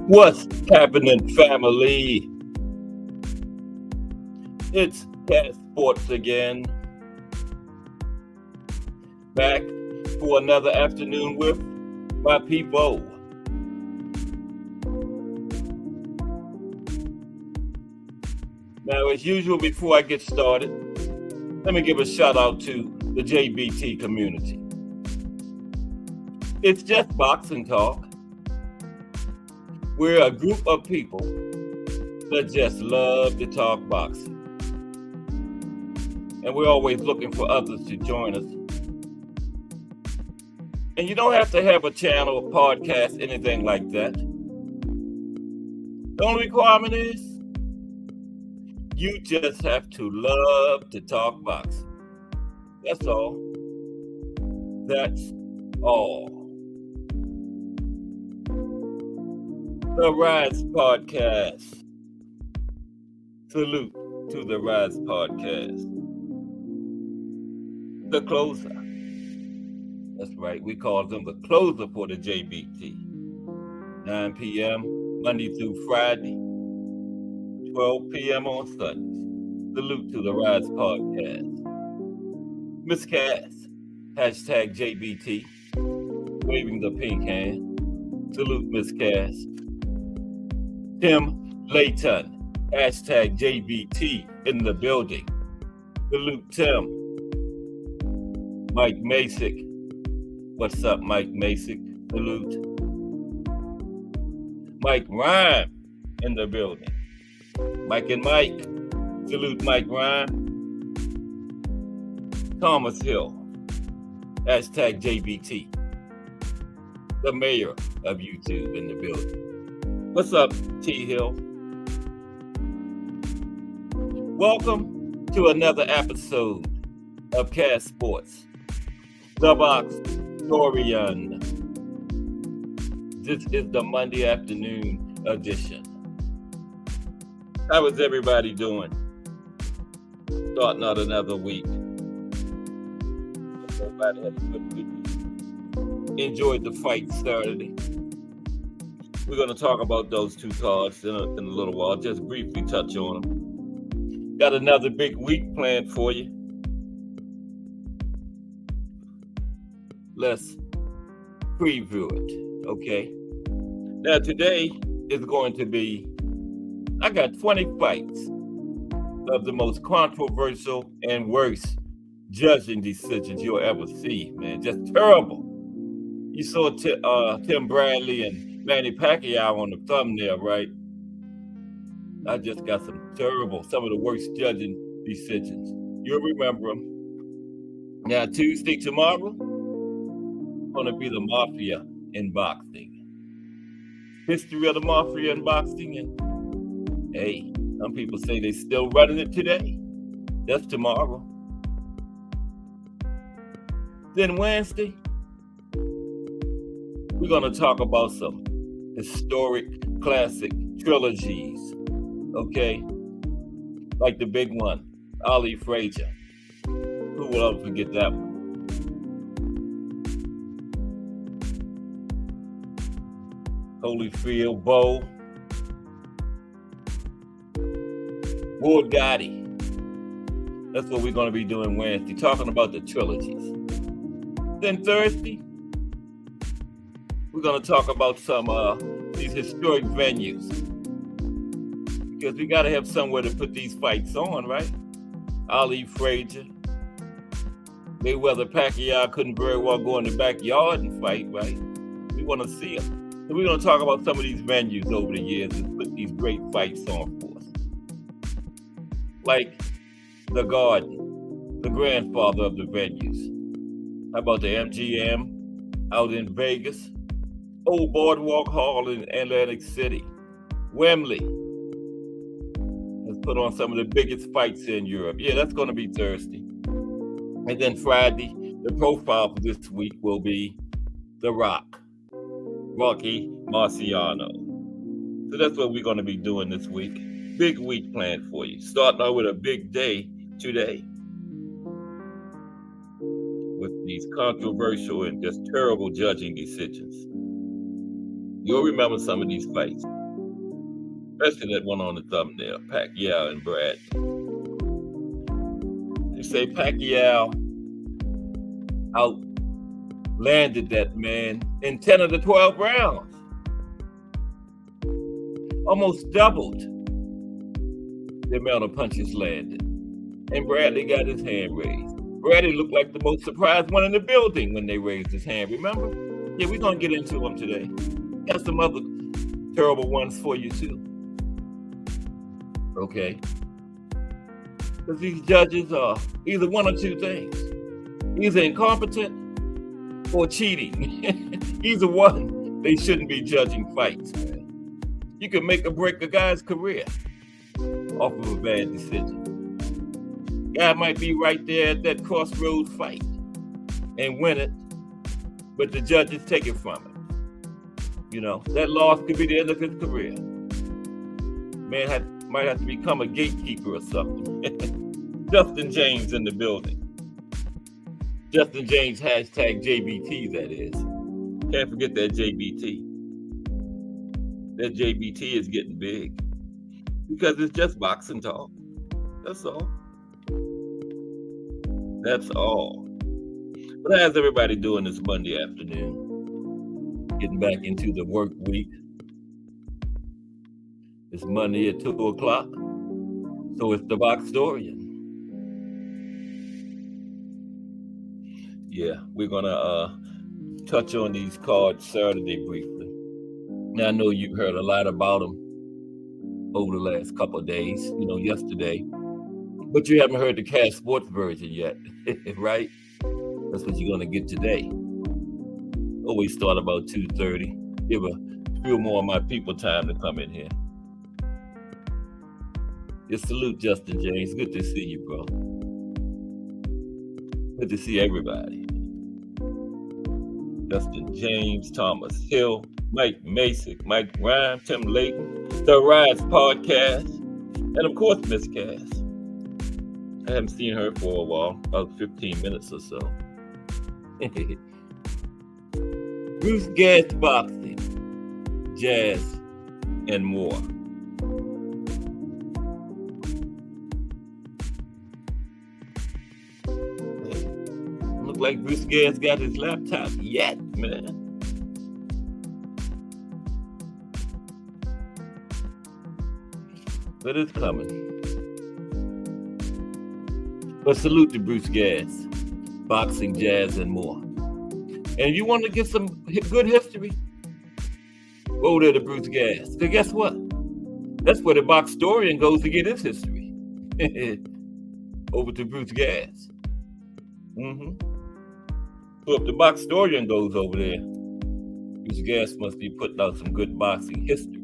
What's happening, family? It's Cat Sports again. Back for another afternoon with my people. Now, as usual, before I get started, let me give a shout out to the JBT community. It's just boxing talk. We're a group of people that just love to talk boxing. And we're always looking for others to join us. And you don't have to have a channel, a podcast, anything like that. The only requirement is you just have to love to talk boxing. That's all. That's all. The Rise Podcast. Salute to the Rise Podcast. The closer. That's right, we call them the closer for the JBT. 9 p.m. Monday through Friday, 12 p.m. on Sundays. Salute to the Rise Podcast. Miss Cass, hashtag JBT, waving the pink hand. Salute Miss Cass. Tim Layton, hashtag JBT in the building. Salute Tim. Mike Masick. What's up, Mike Masick? Salute. Mike Rhyme in the building. Mike and Mike. Salute Mike Rhyme. Thomas Hill, hashtag JBT. The mayor of YouTube in the building. What's up, T Hill? Welcome to another episode of Cat Sports, the Box Historian. This is the Monday afternoon edition. How is everybody doing? Starting out another week. Everybody had a good week. Enjoyed the fight Saturday. We're going to talk about those two cards in a little while. Just briefly touch on them. Got another big week planned for you. Let's preview it, okay? Now, today is going to be, I got 20 fights of the most controversial and worst judging decisions you'll ever see, man. Just terrible. You saw Tim Bradley and Manny Pacquiao on the thumbnail, right? I just got some of the worst judging decisions. You'll remember them. Now, Tuesday, tomorrow, going to be the Mafia in boxing. History of the Mafia in boxing. And hey, some people say they're still running it today. That's tomorrow. Then Wednesday, we're going to talk about some historic classic trilogies. Okay? Like the big one, Ali Frazier. Who will ever forget that one? Holyfield, Bo, Ward Gotti. That's what we're going to be doing Wednesday, talking about the trilogies. Then Thursday, we're going to talk about some these historic venues, because we got to have somewhere to put these fights on, right? Ali Frazier, Mayweather, Pacquiao couldn't very well go in the backyard and fight, right? We want to see them. So we're going to talk about some of these venues over the years and put these great fights on for us. Like the Garden, the grandfather of the venues. How about the MGM out in Vegas? Old Boardwalk Hall in Atlantic City. Wembley has put on some of the biggest fights in Europe. Yeah, that's going to be Thursday. And then Friday, the profile for this week will be The Rock, Rocky Marciano. So that's what we're going to be doing this week. Big week planned for you. Starting out with a big day today, with these controversial and just terrible judging decisions. You'll remember some of these fights, especially that one on the thumbnail, Pacquiao and Brad. They say Pacquiao outlanded that man in 10 of the 12 rounds. Almost doubled the amount of punches landed. And Bradley got his hand raised. Bradley looked like the most surprised one in the building when they raised his hand, remember? Yeah, we're going to get into them today. Got some other terrible ones for you too. Okay? Because these judges are either one or two things. Either incompetent or cheating. Either one, they shouldn't be judging fights, man. You can make or break a guy's career off of a bad decision. Guy might be right there at that crossroads fight and win it, but the judges take it from him. You know, that loss could be the end of his career. Man might have to become a gatekeeper or something. Justin James in the building. Justin James, hashtag JBT, that is. Can't forget that JBT. That JBT is getting big. Because it's just boxing talk. That's all. That's all. But how's everybody doing this Monday afternoon? Getting back into the work week. It's Monday at 2 o'clock. So it's the Boxtorian. Yeah, we're going to touch on these cards Saturday briefly. Now, I know you've heard a lot about them over the last couple of days, yesterday. But you haven't heard the Cash Sports version yet, right? That's what you're going to get today. Always start about 2:30. Give a few more of my people time to come in here. Just salute Justin James. Good to see you, bro. Good to see everybody. Justin James, Thomas Hill, Mike Masick, Mike Rhyme, Tim Layton, The Rise Podcast, and of course, Miss Cass. I haven't seen her for a while, about 15 minutes or so. Bruce Gas Boxing, Jazz, and more. Look like Bruce Gas got his laptop yet, man. But it's coming. But salute to Bruce Gas, boxing, jazz, and more. And if you want to get some good history, Over there to Bruce Gas. So guess what? That's where the Boxtorian goes to get his history. Over to Bruce Gas. So if the Boxtorian goes over there, Bruce Gas must be putting out some good boxing history.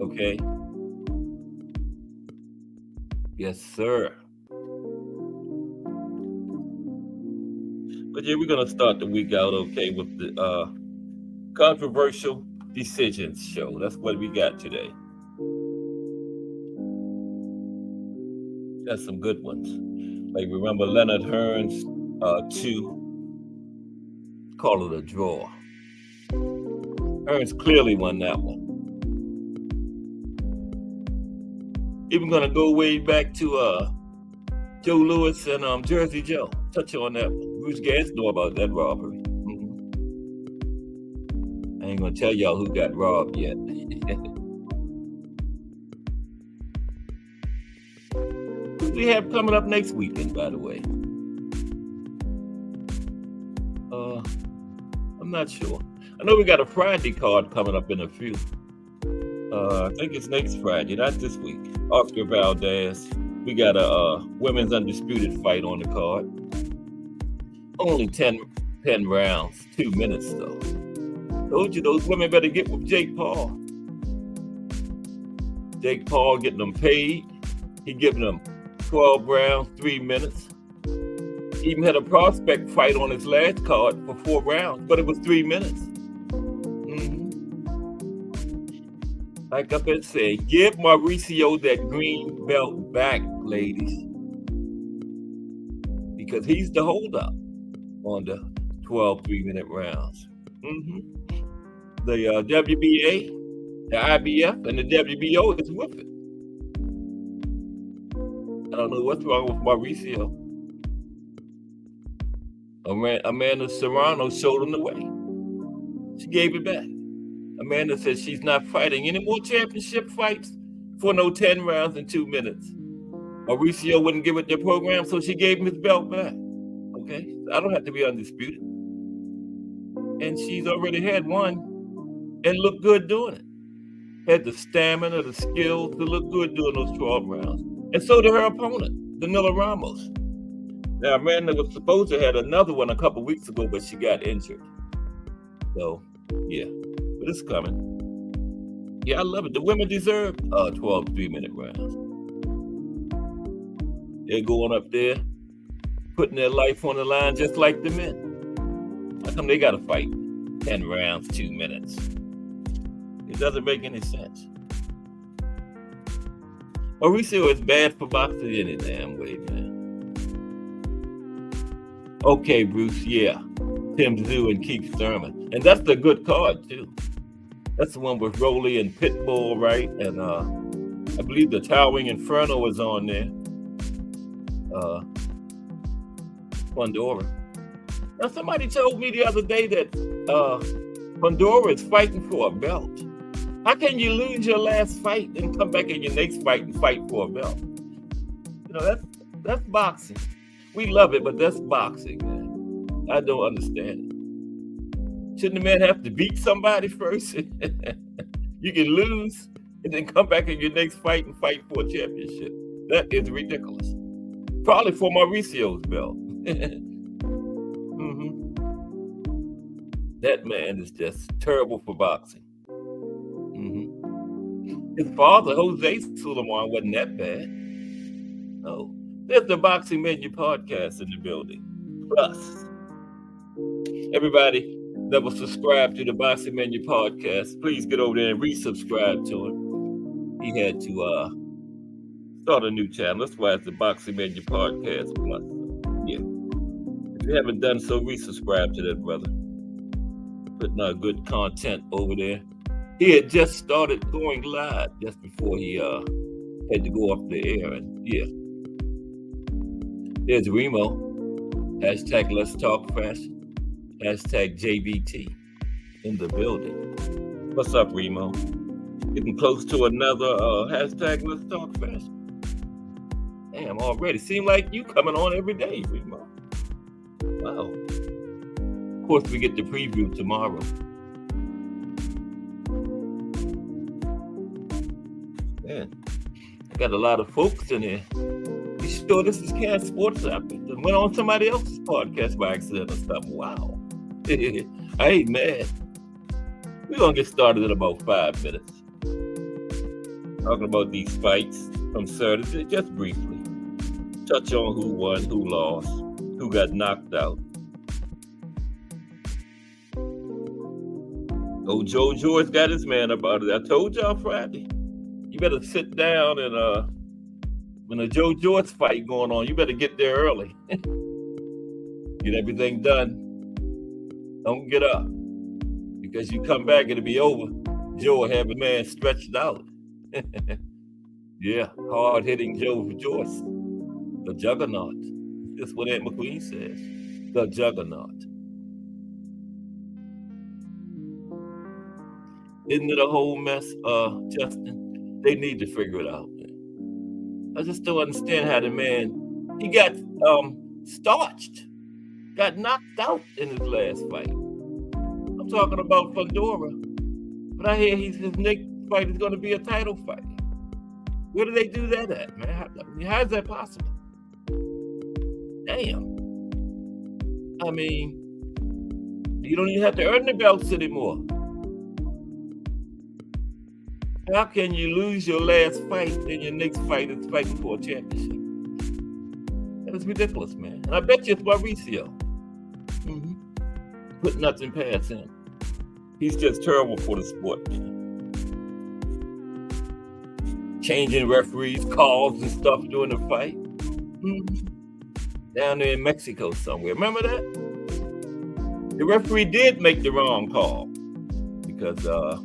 Okay? Yes, sir. But yeah, we're going to start the week out, okay, with the controversial decisions show. That's what we got today. Got some good ones. Like, remember Leonard Hearns 2, call it a draw. Hearns clearly won that one. Even gonna go way back to Joe Louis and Jersey Joe. Touch on that one. Bruce Gas know about that robbery. I ain't gonna tell y'all who got robbed yet. Who we have coming up next weekend, by the way? I'm not sure. I know we got a Friday card coming up in a few. I think it's next Friday, not this week. Oscar Valdez. We got a women's undisputed fight on the card. Only 10 rounds, 2 minutes though. Told you those women better get with Jake Paul. Jake Paul getting them paid. He giving them 12 rounds, 3 minutes. He even had a prospect fight on his last card for 4 rounds, but it was 3 minutes. Like I've been saying, give Mauricio that green belt back, ladies. Because he's the holdup on the 12 3-minute rounds. The WBA, the IBF, and the WBO is with it. I don't know what's wrong with Mauricio. Amanda Serrano showed him the way. She gave it back. Amanda said she's not fighting any more championship fights for no 10 rounds and 2 minutes. Mauricio wouldn't give it their program, so she gave him his belt back. Okay? I don't have to be undisputed. And she's already had one and looked good doing it. Had the stamina, the skills to look good doing those 12 rounds. And so did her opponent, Danila Ramos. Now, Amanda was supposed to have another one a couple weeks ago, but she got injured. So, yeah. But it's coming. Yeah, I love it. The women deserve 12 3-minute rounds. They're going up there, putting their life on the line just like the men. How come they got to fight 10 rounds, 2 minutes? It doesn't make any sense. Mauricio is bad for boxing any damn way, man. Okay, Bruce, yeah. Tim Tszyu and Keith Thurman. And that's the good card, too. That's the one with Rolly and Pitbull, right? And I believe the Towering Inferno is on there. Pandora. Now, somebody told me the other day that Pandora is fighting for a belt. How can you lose your last fight and come back in your next fight and fight for a belt? You know, that's boxing. We love it, but that's boxing, man. I don't understand it. Shouldn't the man have to beat somebody first? You can lose and then come back in your next fight and fight for a championship. That is ridiculous. Probably for Mauricio's belt. That man is just terrible for boxing. His father, Jose Suleiman, wasn't that bad. No. There's the Boxing Menu podcast in the building. Plus, everybody that was subscribed to the Boxing Menu podcast, please get over there and resubscribe to him. He had to start a new channel. That's why it's the Boxing Menu podcast plus. Yeah. If you haven't done so, resubscribe to that brother. Putting out good content over there. He had just started going live just before he had to go off the air. And yeah. There's Remo. Hashtag Let's Talk Fashion. Hashtag JBT in the building. What's up, Remo? Getting close to another hashtag Let's Talk Fashion. Damn, already. Seem like you coming on every day, Remo. Wow. Of course, we get the preview tomorrow. Got a lot of folks in here. You sure this is Can Sports App? It went on somebody else's podcast by accident or something. Wow. I ain't mad. We're going to get started in about 5 minutes. Talking about these fights from Saturday, just briefly. Touch on who won, who lost, who got knocked out. Oh, Joe George got his man about it. I told y'all Friday. You better sit down and when a Joe George fight going on, you better get there early. Get everything done. Don't get up. Because you come back, it'll be over. Joe will have a man stretched out. Yeah, hard-hitting Joe George. The juggernaut. That's what Aunt McQueen says. The juggernaut. Isn't it a whole mess, Justin? They need to figure it out. I just don't understand how the man, he got starched, got knocked out in his last fight. I'm talking about Fundora, but I hear his next fight is going to be a title fight. Where do they do that at, man? How is that possible? Damn. I mean, you don't even have to earn the belts anymore. How can you lose your last fight and your next fight is fighting for a championship? That is ridiculous, man. And I bet you it's Mauricio. Put nothing past him. He's just terrible for the sport, man. Changing referees' calls and stuff during the fight. Down there in Mexico somewhere. Remember that? The referee did make the wrong call because I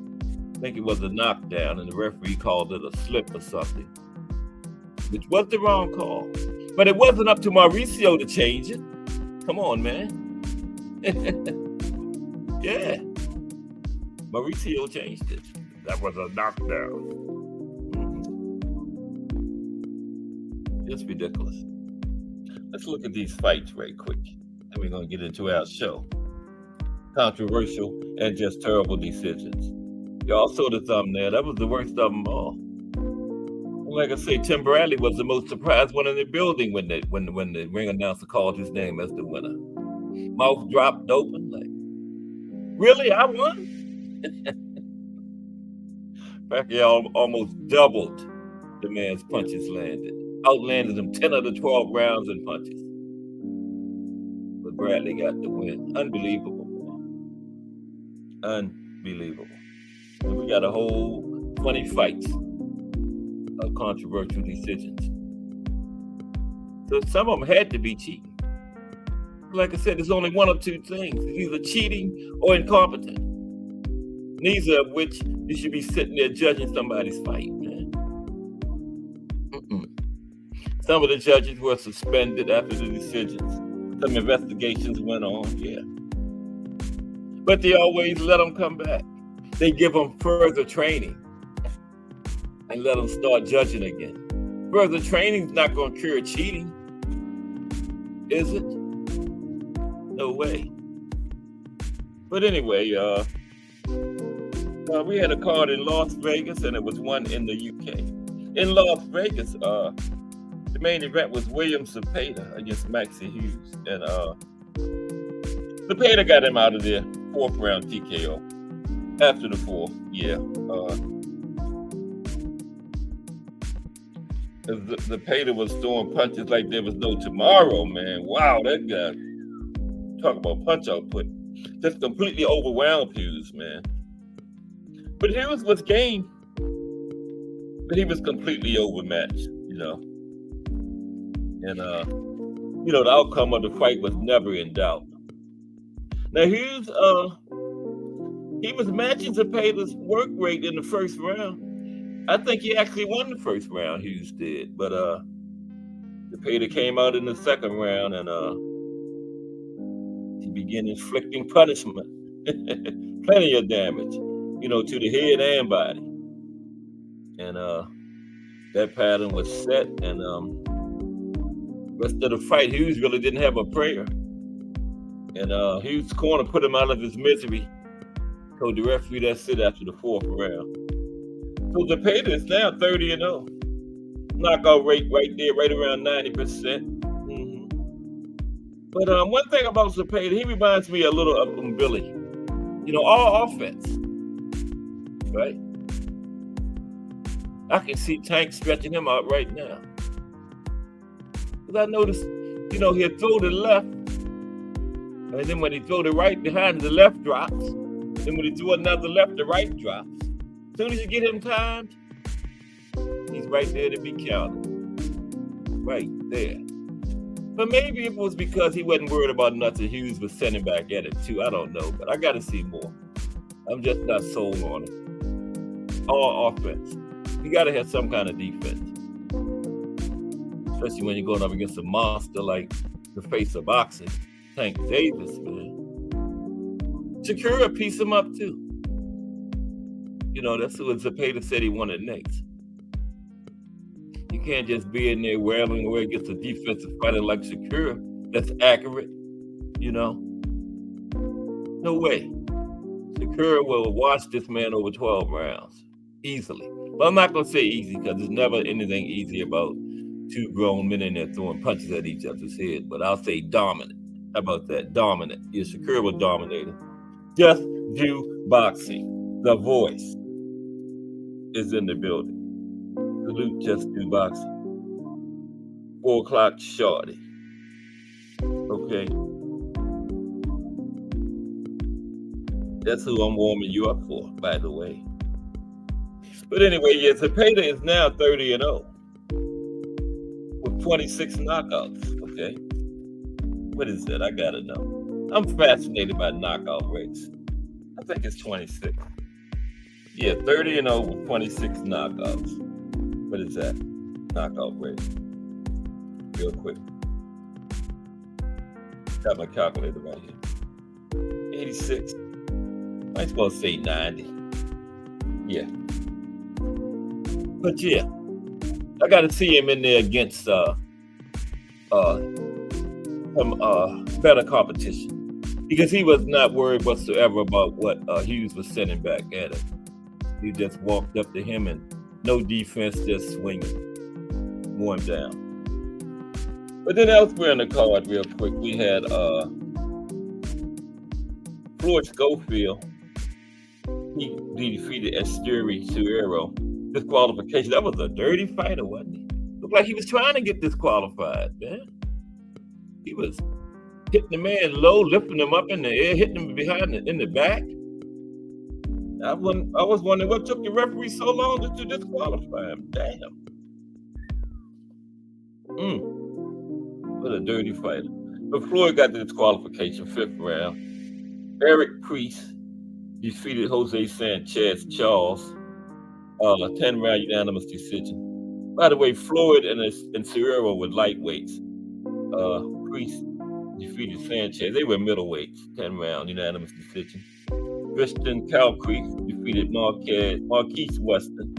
think it was a knockdown and the referee called it a slip or something, which was the wrong call. But it wasn't up to Mauricio to change it. Come on, man. Yeah. Mauricio changed it. That was a knockdown. It's ridiculous. Let's look at these fights right quick. Then we're going to get into our show. Controversial and just terrible decisions. Y'all saw the thumbnail. That was the worst of them all. Like I say, Tim Bradley was the most surprised one in the building when the ring announcer called his name as the winner. Mouth dropped open, like, really? I won? Pacquiao almost doubled the man's punches landed. Outlanded him 10 of the 12 rounds in punches. But Bradley got the win. Unbelievable. Unbelievable. And we got a whole 20 fights of controversial decisions. So some of them had to be cheating. Like I said, there's only one of two things. It's either cheating or incompetent. Neither of which you should be sitting there judging somebody's fight, man. Some of the judges were suspended after the decisions. Some investigations went on, yeah. But they always let them come back. They give them further training and let them start judging again. Further training is not going to cure cheating, is it? No way. But anyway, we had a card in Las Vegas and it was one in the UK. In Las Vegas, the main event was William Zepeda against Maxie Hughes. And Zepeda got him out of there, 4th round TKO. After the 4th, yeah. Zepeda was throwing punches like there was no tomorrow, man. Wow, that guy, talk about punch output. Just completely overwhelmed Hughes, man. But Hughes was game. But he was completely overmatched, you know. And, the outcome of the fight was never in doubt. Now, Hughes, he was matching Zepeda's work rate in the first round. I think he actually won the first round, Hughes did. But Zepeda came out in the second round and he began inflicting punishment. Plenty of damage, to the head and body. And that pattern was set. And rest of the fight, Hughes really didn't have a prayer. And Hughes' corner put him out of his misery. Told the referee that's it after the 4th round. So Zepeda is now 30-0. knockout rate right there, right around 90%. But one thing about Zepeda, he reminds me a little of Billy. You know, all offense, right? I can see Tank stretching him out right now. Because I noticed, you know, he'll throw the left, and then when he throw the right behind, the left drops. Then when he throw another left, the right drops. As soon as you get him timed, he's right there to be counted. Right there. But maybe it was because he wasn't worried about nothing. Hughes was sending back at it too. I don't know, but I got to see more. I'm just not sold on it. All offense. You got to have some kind of defense. Especially when you're going up against a monster like the face of boxing, Tank Davis, man. Shakira pieced him up too. You know, that's what Zepeda said he wanted next. You can't just be in there wailing away against a defensive fighter like Shakira that's accurate, you know? No way. Shakira will watch this man over 12 rounds, easily. But I'm not going to say easy because there's never anything easy about two grown men in there throwing punches at each other's head. But I'll say dominant. How about that? Dominant. Yeah, Shakira was dominating. Just do boxing. The voice is in the building. Salute Just Do Boxing. 4 o'clock shorty. Okay. That's who I'm warming you up for, by the way. But anyway, yeah, Zepeda is now 30-0 with 26 knockouts. Okay. What is that? I gotta know. I'm fascinated by knockout rates. I think it's 26. Yeah, 30-0 with 26 knockouts. What is that? Knockout rate. Real quick. Got my calculator right here. 86. Might as well say 90. Yeah. But yeah, I got to see him in there against some better competition, because he was not worried whatsoever about what Hughes was sending back at him. He just walked up to him and no defense, just swinging, wore him down. But then elsewhere in the card, real quick, we had Floyd Schofield. He defeated Esteri Suero. Disqualification. That was a dirty fighter, wasn't he? Looked like he was trying to get disqualified, man. He was hitting the man low, lifting him up in the air, hitting him behind in the back. I was wondering what took the referee so long to disqualify him. Damn. What a dirty fighter. But Floyd got the disqualification, 5th round. Eric Priest defeated Jose Sanchez Charles. 10-round unanimous decision. By the way, Floyd and Suero were lightweights. Priest defeated Sanchez. They were middleweights. 10-round unanimous decision. Christian Calcrease defeated Marquise Weston.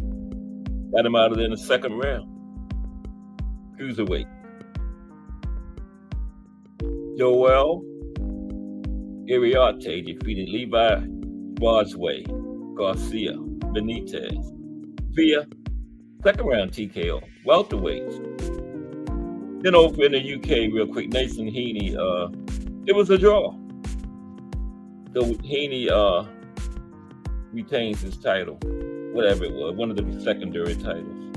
Got him out of there in the 2nd round. Cruiserweight. Joel Iriarte defeated Levi Bosway Garcia Benitez via 2nd round TKO. Welterweights. Then over in the UK, real quick, Nathan Heaney, it was a draw. So Heaney retains his title, whatever it was, one of the secondary titles.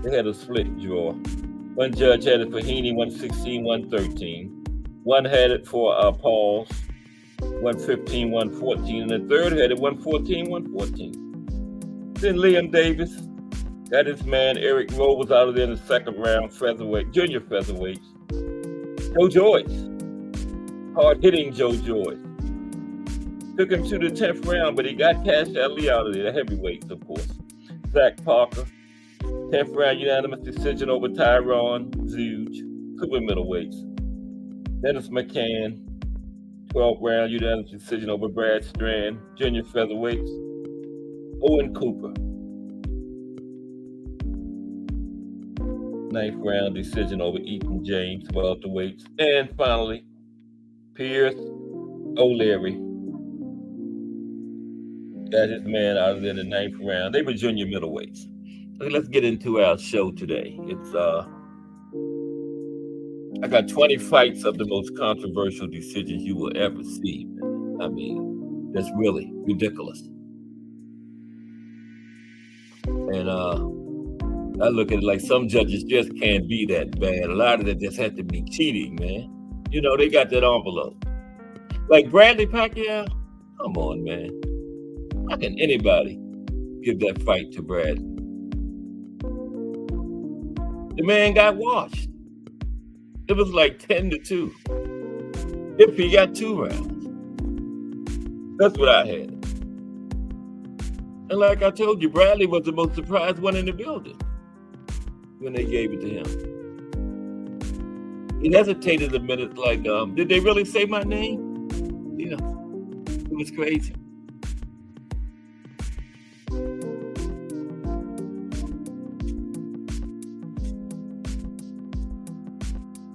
They had a split draw. One judge had it for Heaney, 116, 113. One had it for Pauls, 115, 114, and the third had it 114, 114. Then Liam Davis got his man Eric Rowe was out of there in the 2nd round, featherweight, junior featherweight. Joe Joyce, hard-hitting Joe Joyce. Took him to the 10th round, but he got Cash Ali out of there, the heavyweights, of course. Zach Parker, 10th round unanimous decision over Tyron Zuge, super middleweights. Dennis McCann, 12th round unanimous decision over Brad Strand, junior featherweights. Owen Cooper, 9th round decision over Ethan James, welterweights. And finally, Pierce O'Leary got his man out of there in the 9th round. They were junior middleweights. Okay, let's get into our show today. It's I got 20 fights of the most controversial decisions you will ever see, man. I mean, that's really ridiculous. And I look at it like some judges just can't be that bad. A lot of it just had to be cheating, man. You know, they got that envelope. Like Bradley Pacquiao, come on, man. How can anybody give that fight to Bradley? The man got washed. It was like 10-2. If he got 2 rounds. That's what I had. And like I told you, Bradley was the most surprised one in the building when they gave it to him. He hesitated a minute like, did they really say my name? Yeah, it was crazy.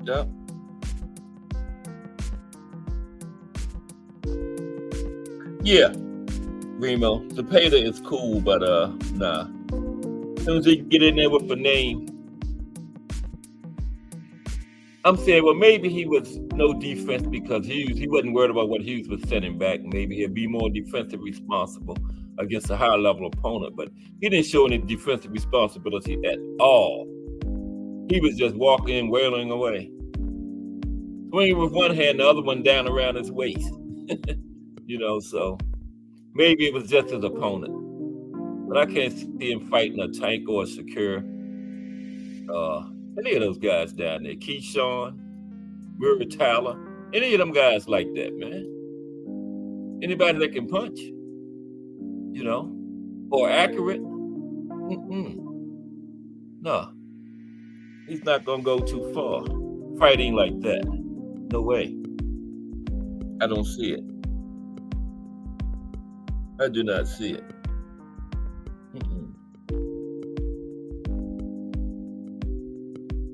Yeah. Yeah, Remo. Cepeda is cool, but nah. As soon as he get in there with a name, I'm saying, well, maybe he was no defense because he wasn't worried about what Hughes was sending back. Maybe he'd be more defensive responsible against a higher level opponent, but he didn't show any defensive responsibility at all. He was just walking, wailing away. Swinging with one hand, the other one down around his waist. You know, so maybe it was just his opponent. But I can't see him fighting a Tank or a Secure. Any of those guys down there, Keyshawn, Murray Tyler, any of them guys like that, man. Anybody that can punch, you know, or accurate. No, he's not gonna go too far fighting like that. No way. I don't see it. I do not see it.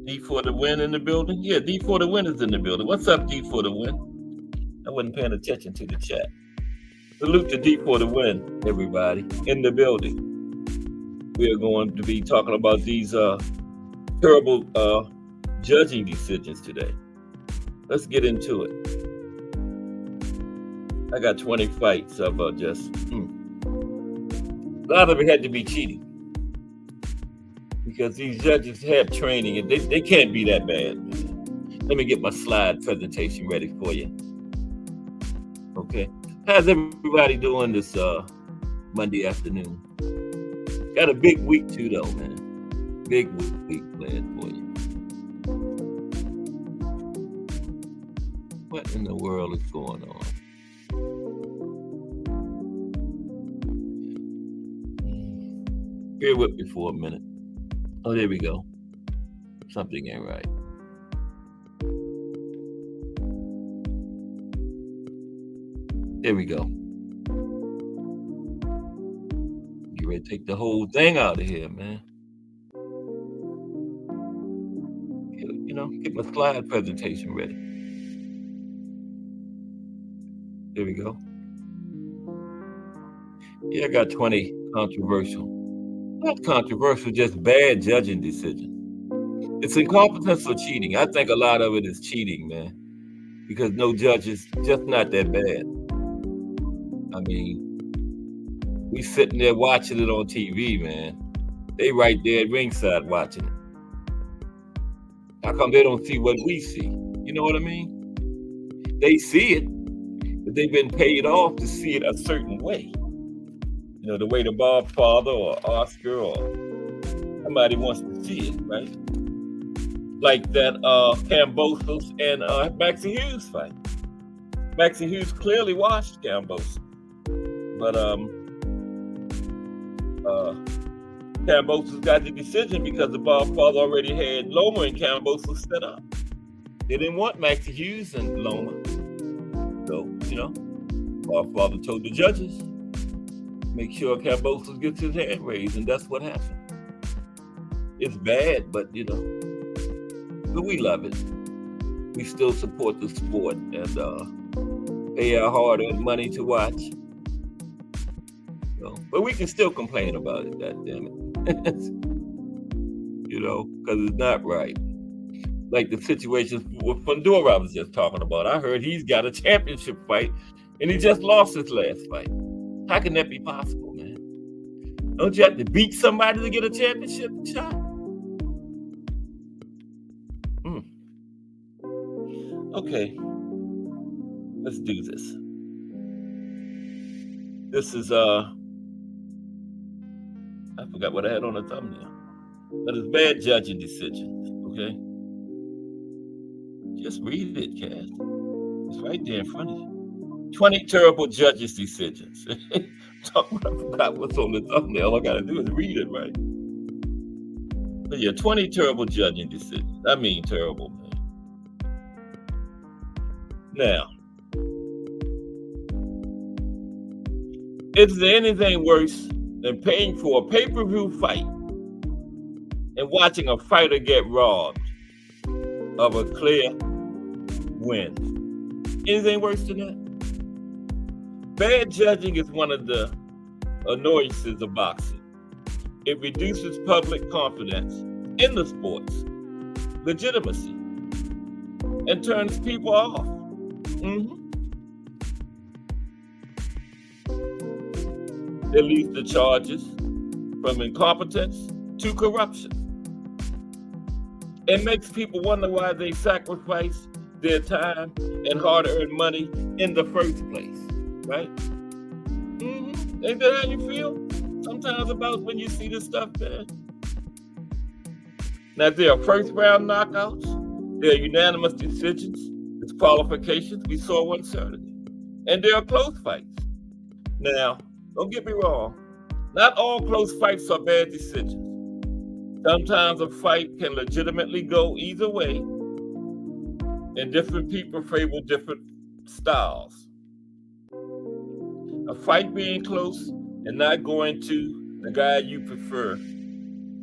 D for the win in the building? Yeah, D for the win is in the building. What's up, D for the win? I wasn't paying attention to the chat. Salute to D for the win, everybody, in the building. We are going to be talking about these terrible judging decisions today. Let's get into it. I got 20 fights of just... A lot of it had to be cheating. Because these judges have training and they can't be that bad. Let me get my slide presentation ready for you. Okay. How's everybody doing this Monday afternoon? Got a big week too though, man. Big week planned for you. What in the world is going on? Bear with me for a minute. Oh, there we go. Something ain't right. There we go. You ready to take the whole thing out of here, man? You know, get my slide presentation ready. There we go. Yeah, I got 20 controversial. Not controversial, just bad judging decisions. It's incompetence or cheating. I think a lot of it is cheating, man. Because no judge is just not that bad. I mean, we sitting there watching it on TV, man. They right there at ringside watching it. How come they don't see what we see? You know what I mean? They see it, but they've been paid off to see it a certain way. You know, the way the Bob Father or Oscar or somebody wants to see it, right? Like that Kambosos and Maxie Hughes fight. Maxie Hughes clearly watched Kambosos. But Kambosos got the decision because the Bob Father already had Loma and Kambosos set up. They didn't want Maxie Hughes and Loma. So, you know, Bob Father told the judges, make sure Kambosos gets his hand raised, and that's what happened. It's bad, but you know, but we love it. We still support the sport and pay our hard-earned money to watch. So, but we can still complain about it, God damn it. because it's not right. Like the situation with Fundora I was just talking about. I heard he's got a championship fight, and he just lost his last fight. How can that be possible, man? Don't you have to beat somebody to get a championship shot? Okay, let's do this. This is I forgot what I had on the thumbnail, but it's bad judging decisions. Okay, just read it, Cass. It's right there in front of you. 20 terrible judges' decisions. I forgot what's on the thumbnail. All I gotta do is read it, right? But yeah, 20 terrible judging decisions. I mean, terrible, man. Now, is there anything worse than paying for a pay-per-view fight and watching a fighter get robbed of a clear win? Anything worse than that? Bad judging is one of the annoyances of boxing. It reduces public confidence in the sport's legitimacy and turns people off. It leads to charges from incompetence to corruption. It makes people wonder why they sacrifice their time and hard-earned money in the first place, right? Ain't that how you feel sometimes about when you see this stuff, man? Now, there are first-round knockouts. There are unanimous decisions. It's qualifications. We saw one Saturday. And there are close fights. Now, don't get me wrong. Not all close fights are bad decisions. Sometimes a fight can legitimately go either way, and different people favor different styles. A fight being close and not going to the guy you prefer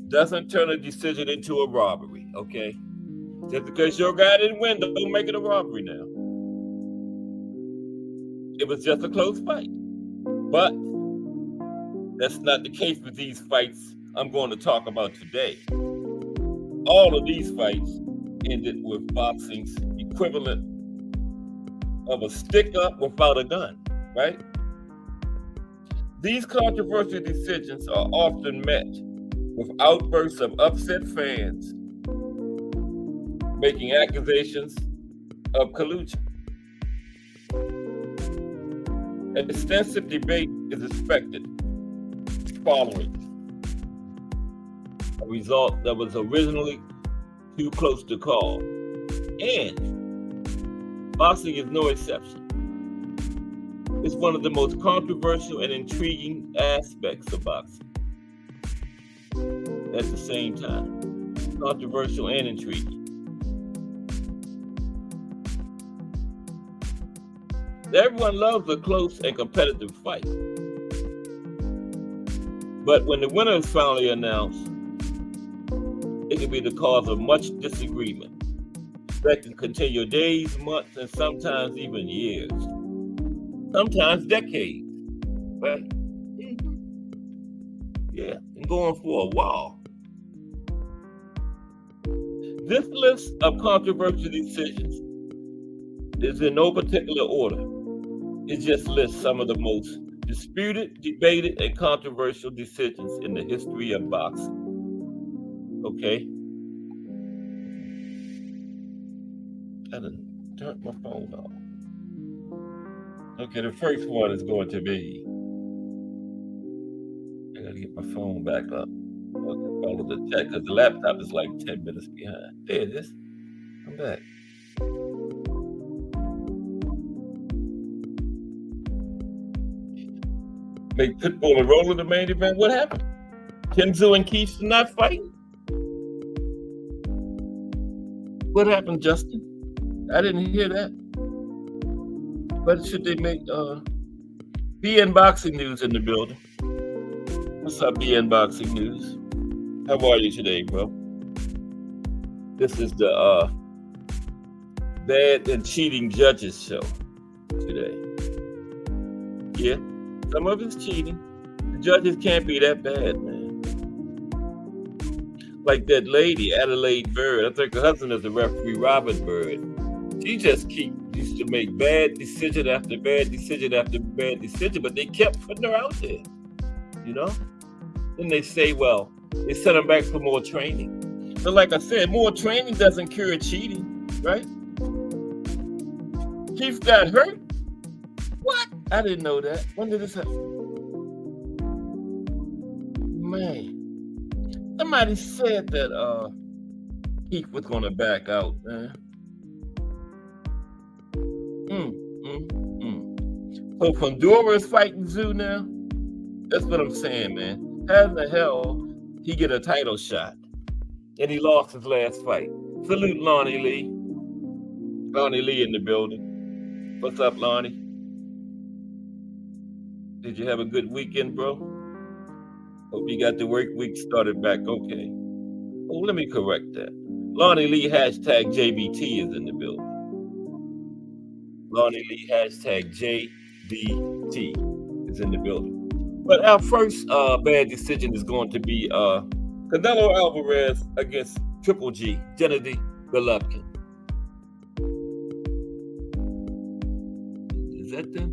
doesn't turn a decision into a robbery, okay? Just because your guy didn't win, don't make it a robbery now. It was just a close fight. But that's not the case with these fights I'm going to talk about today. All of these fights ended with boxing's equivalent of a stick-up without a gun, right? These controversial decisions are often met with outbursts of upset fans making accusations of collusion. An extensive debate is expected following a result that was originally too close to call. And boxing is no exception. It's one of the most controversial and intriguing aspects of boxing. At the same time, controversial and intriguing. Everyone loves a close and competitive fight. But when the winner is finally announced, it can be the cause of much disagreement that can continue days, months, and sometimes even years. Sometimes decades, right? Yeah, and going for a while. This list of controversial decisions is in no particular order. It just lists some of the most disputed, debated, and controversial decisions in the history of boxing. Okay? I done turned my phone off. Okay, the first one is going to be, I gotta get my phone back up. Okay, follow the chat because the laptop is like 10 minutes behind. There it is. I'm back. Make Pitbull and Roll in the main event. What happened? Kenzo and Keith not fighting? What happened, Justin? I didn't hear that. But should they make BN Boxing News in the building? What's up, BN Boxing News? How are you today, bro? This is the Bad and Cheating Judges show today. Yeah, some of it's cheating. The judges can't be that bad, man. like that lady, Adelaide Bird. I think her husband is the referee, Robert Bird. She just used to make bad decision after bad decision after bad decision, but they kept putting her out there, you know? Then they say, well, they sent them back for more training. But like I said, more training doesn't cure cheating, right? Chief got hurt? What? I didn't know that. When did this happen? Man. Somebody said that Keith was gonna back out, man. So Fundora is fighting Zoo now? That's what I'm saying, man. How the hell he get a title shot? And he lost his last fight. Salute Lonnie Lee. Lonnie Lee in the building. What's up, Lonnie? Did you have a good weekend, bro? Hope you got the work week started back okay. Oh, let me correct that. Lonnie Lee hashtag JBT is in the building. Lonnie Lee hashtag JBT is in the building. But our first bad decision is going to be Canelo Alvarez against Triple G, Gennady Golovkin. Is that them?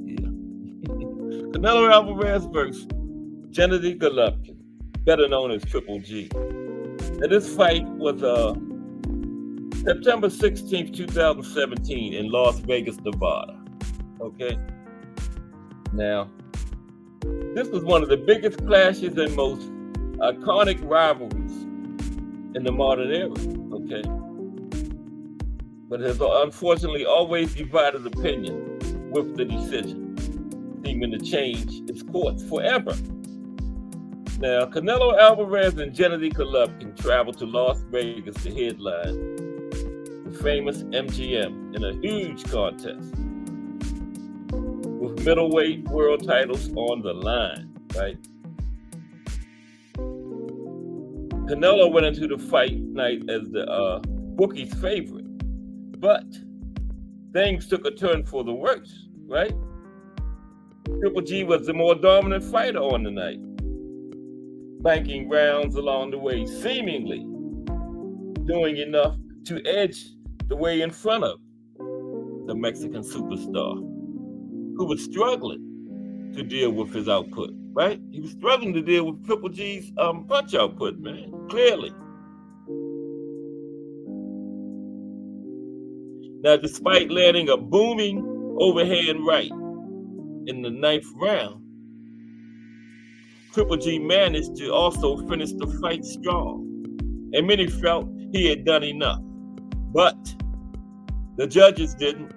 Yeah. Canelo Alvarez versus Gennady Golovkin, better known as Triple G. Now, this fight was September 16th, 2017 in Las Vegas, Nevada. Okay? Now, this was one of the biggest clashes and most iconic rivalries in the modern era, okay? But has unfortunately always divided opinion with the decision, seeming to change its course forever. Now, Canelo Alvarez and Gennady Golovkin traveled to Las Vegas to headline the famous MGM in a huge contest with middleweight world titles on the line, right? Canelo went into the fight night as the bookie's favorite, but things took a turn for the worse, right? Triple G was the more dominant fighter on the night, banking rounds along the way, seemingly doing enough to edge the way in front of the Mexican superstar, who was struggling to deal with his output, right? He was struggling to deal with Triple G's punch output, man, clearly. Now, despite landing a booming overhand right in the 9th round, Triple G managed to also finish the fight strong, and many felt he had done enough, but the judges didn't,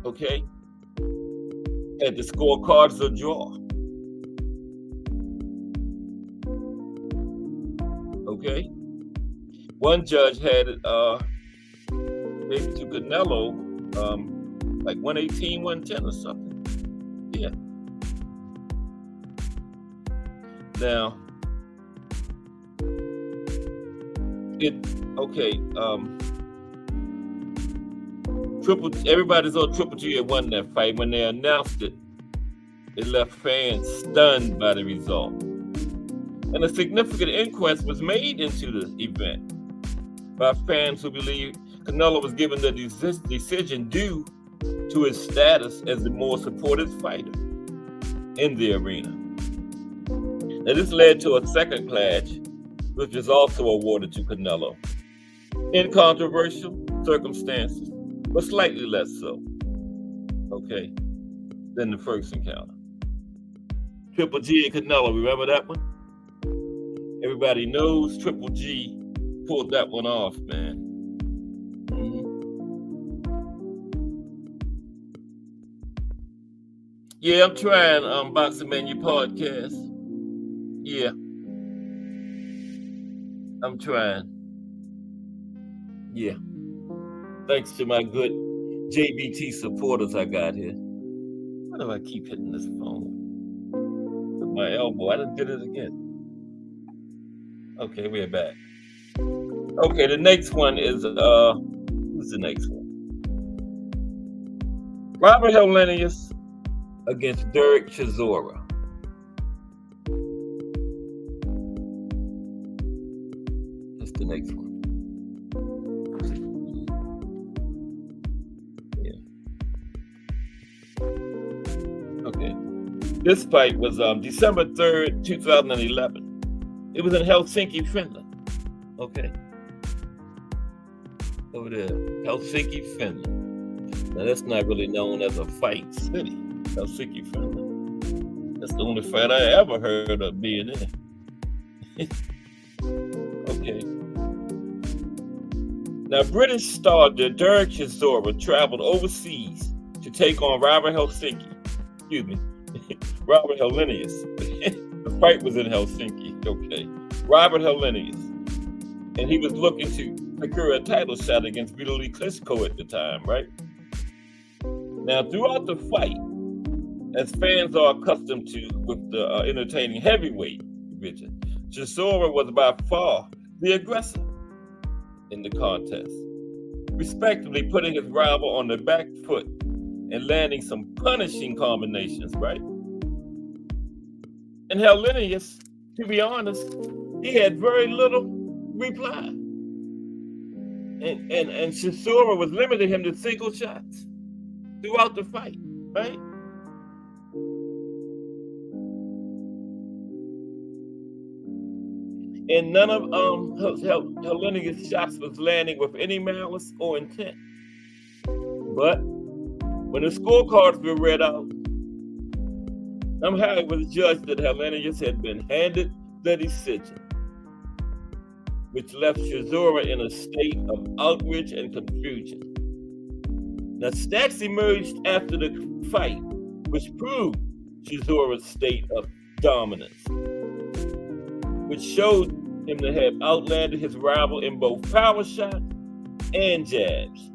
okay? Had the scorecards a draw. Okay? One judge had it maybe to Canelo like 118, 110 or something. Yeah. Now everybody's on Triple G had won that fight. When they announced it, it left fans stunned by the result. And a significant inquest was made into the event by fans who believe Canelo was given the decision due to his status as the more supported fighter in the arena. Now, this led to a second clash, which was also awarded to Canelo in controversial circumstances, but slightly less so, okay, than the first encounter. Triple G and Canelo, remember that one? Everybody knows Triple G pulled that one off, man. Yeah, I'm trying Boxing Menu podcast. Yeah. I'm trying. Yeah. Thanks to my good JBT supporters I got here. Why do I keep hitting this phone? With my elbow. I done did it again. Okay, we're back. Okay, the next one is who's the next one? Robert Helenius against Derek Chisora. next one. Yeah. Okay. This fight was December 3rd, 2011. It was in Helsinki, Finland. Okay. Over there, Helsinki, Finland. Now that's not really known as a fight city, Helsinki, Finland. That's the only fight I ever heard of being in. Okay. Now, British star Derek Chisora traveled overseas to take on Robert Helsinki. Excuse me, Robert Helenius. The fight was in Helsinki. Okay, Robert Helenius, and he was looking to secure a title shot against Vitaly Klitschko at the time, right? Now, throughout the fight, as fans are accustomed to with the entertaining heavyweight division, Chisora was by far the aggressor in the contest, respectively putting his rival on the back foot and landing some punishing combinations, right? And Helenius, to be honest, he had very little reply. And Chisora was limiting him to single shots throughout the fight, right? And none of Helenius' shots was landing with any malice or intent. But when the scorecards were read out, somehow it was judged that Helenius had been handed the decision, which left Chisora in a state of outrage and confusion. Now, stats emerged after the fight, which proved Chisora's state of dominance, which showed him to have outlanded his rival in both power shots and jabs.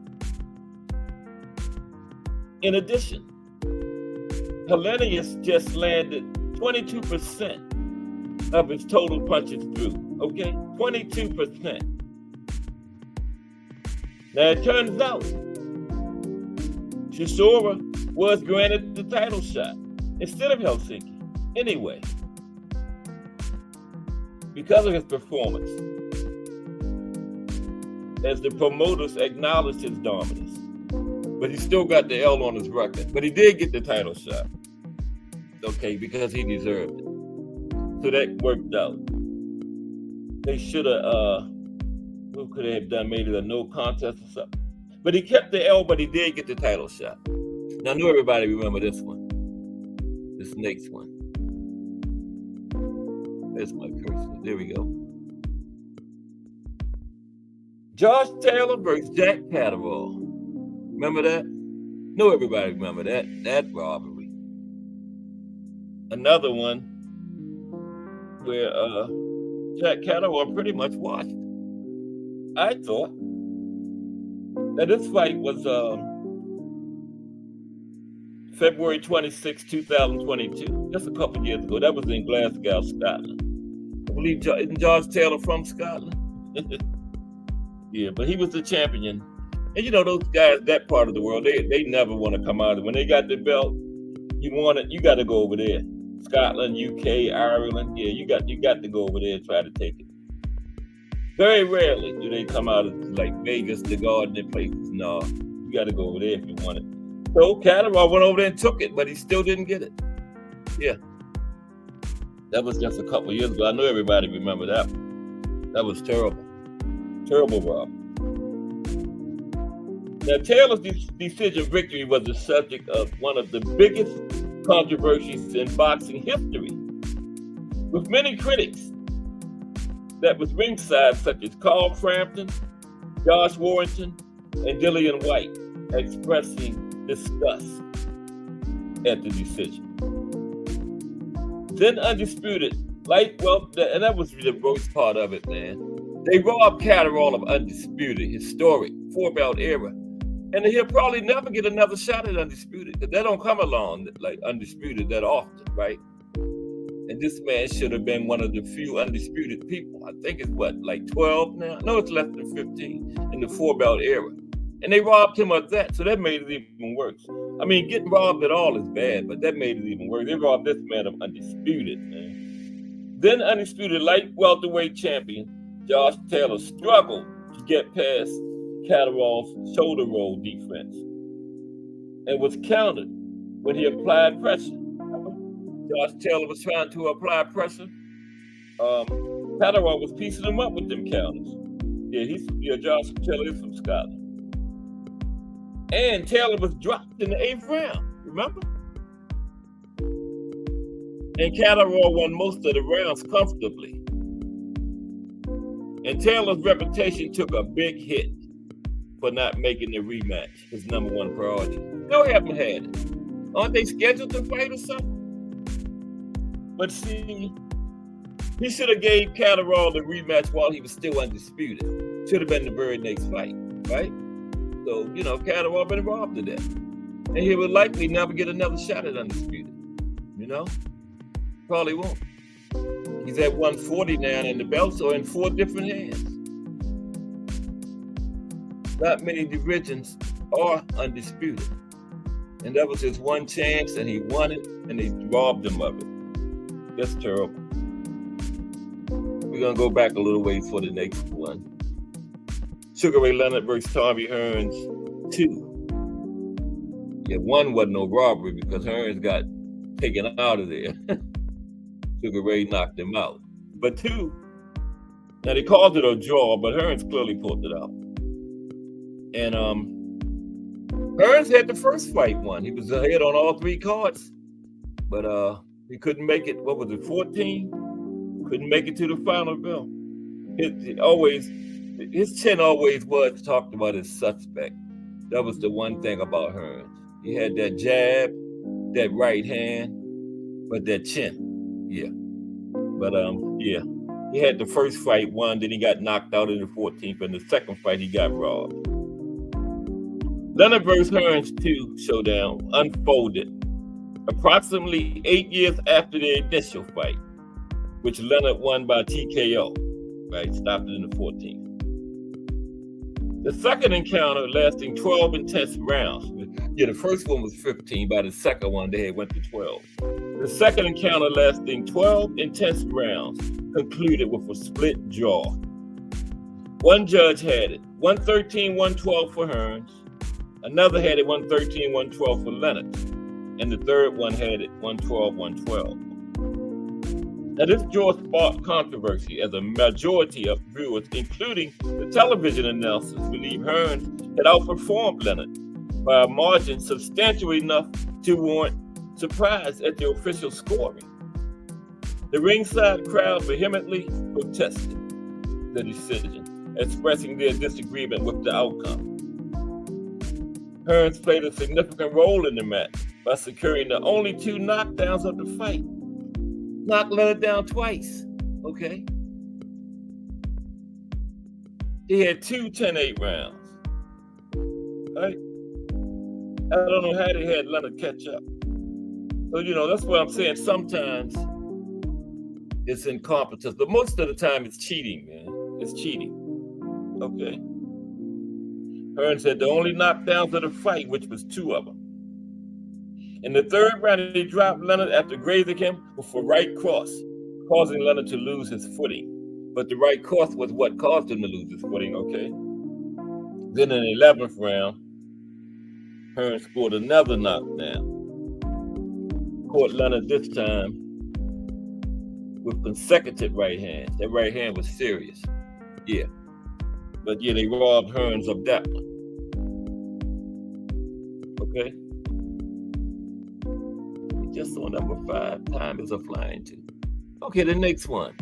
In addition, Helenius just landed 22% of his total punches through, okay? 22%. Now, it turns out Chisora was granted the title shot instead of Helsinki anyway, because of his performance, as the promoters acknowledged his dominance. But he still got the L on his record. But he did get the title shot, okay, because he deserved it. So that worked out. They should have, who could they have done? Made it a no contest or something. But he kept the L, but he did get the title shot. Now, I know everybody remember this one. This next one. There's my cursor. There we go. Josh Taylor versus Jack Catterall. Remember that? No, everybody remember that robbery. Another one where Jack Catterall pretty much watched. I thought that this fight was February 26, 2022. Just a couple years ago. That was in Glasgow, Scotland. I believe, isn't Josh Taylor from Scotland? Yeah, but he was the champion. And you know, those guys, that part of the world, they never want to come out. When they got the belt, you got to go over there. Scotland, UK, Ireland, yeah, you got to go over there and try to take it. Very rarely do they come out of like Vegas, the Garden places. No, you got to go over there if you want it. So Catterall went over there and took it, but he still didn't get it. Yeah. That was just a couple of years ago. I know everybody remember that. That was terrible. Terrible, Rob. Now, Taylor's decision victory was the subject of one of the biggest controversies in boxing history, with many critics that was ringside, such as Carl Frampton, Josh Warrington, and Dillian White, expressing disgust at the decision. Then Undisputed, and that was the worst part of it, man. They robbed Catterall of Undisputed, historic 4-belt era. And he'll probably never get another shot at Undisputed, because they don't come along like Undisputed that often, right? And this man should have been one of the few undisputed people. I think it's like 12 now? No, it's less than 15 in the 4-belt era. And they robbed him of that, so that made it even worse. I mean, getting robbed at all is bad, but that made it even worse. They robbed this man of Undisputed, man. Then Undisputed light welterweight champion Josh Taylor struggled to get past Catterall's shoulder roll defense and was countered when he applied pressure. Josh Taylor was trying to apply pressure. Catterall was piecing him up with them counters. Josh Taylor is from Scotland. And Taylor was dropped in the 8th round, remember? And Catterall won most of the rounds comfortably. And Taylor's reputation took a big hit for not making the rematch his number one priority. Still haven't had it. Aren't they scheduled to fight or something? But see, he should have gave Catterall the rematch while he was still undisputed. Should have been the very next fight, right? So, Catterall been robbed of that. And he would likely never get another shot at undisputed. Probably won't. He's at 140 now, and the belts are in 4 different hands. Not many divisions are undisputed. And that was his one chance, and he won it, and they robbed him of it. That's terrible. We're going to go back a little ways for the next one. Sugar Ray Leonard versus Tommy Hearns 2. Yeah, 1 wasn't no robbery because Hearns got taken out of there. Sugar Ray knocked him out. But 2, now they called it a draw, but Hearns clearly pulled it out. And Hearns had the first fight won. He was ahead on all 3 cards, but he couldn't make it. What was it, 14? Couldn't make it to the final bell. His chin always was talked about as suspect. That was the one thing about Hearns. He had that jab, that right hand, but that chin. Yeah. But he had the first fight won, then he got knocked out in the 14th, and the second fight he got robbed. Leonard vs. Hearns 2 showdown unfolded approximately 8 years after the initial fight, which Leonard won by TKO. Right, stopped it in the 14th. The second encounter lasting 12 intense rounds. Yeah, the first one was 15. By the second one, they went to 12. The second encounter lasting 12 intense rounds concluded with a split draw. One judge had it 113-112 for Hearns. Another had it 113-112 for Leonard. And the third one had it 112-112. Now, this draw sparked controversy as a majority of viewers, including the television announcers, believe Hearns had outperformed Leonard by a margin substantial enough to warrant surprise at the official scoring. The ringside crowd vehemently protested the decision, expressing their disagreement with the outcome. Hearns played a significant role in the match by securing the only 2 knockdowns of the fight. Knocked Leonard down twice, okay? He had 2 10-8 rounds, right? I don't know how they had Leonard catch up. So, that's what I'm saying. Sometimes it's incompetence, but most of the time it's cheating, man. It's cheating, okay? Hearns had the only knockdowns of the fight, which was 2 of them. In the third round, he dropped Leonard after grazing him with a right cross, causing Leonard to lose his footing. But the right cross was what caused him to lose his footing, okay? Then in the 11th round, Hearns scored another knockdown. Caught Leonard this time with consecutive right hands. That right hand was serious. Yeah. But yeah, they robbed Hearns of that one. Okay? Just on number 5, time is a flying too. Okay, the next one.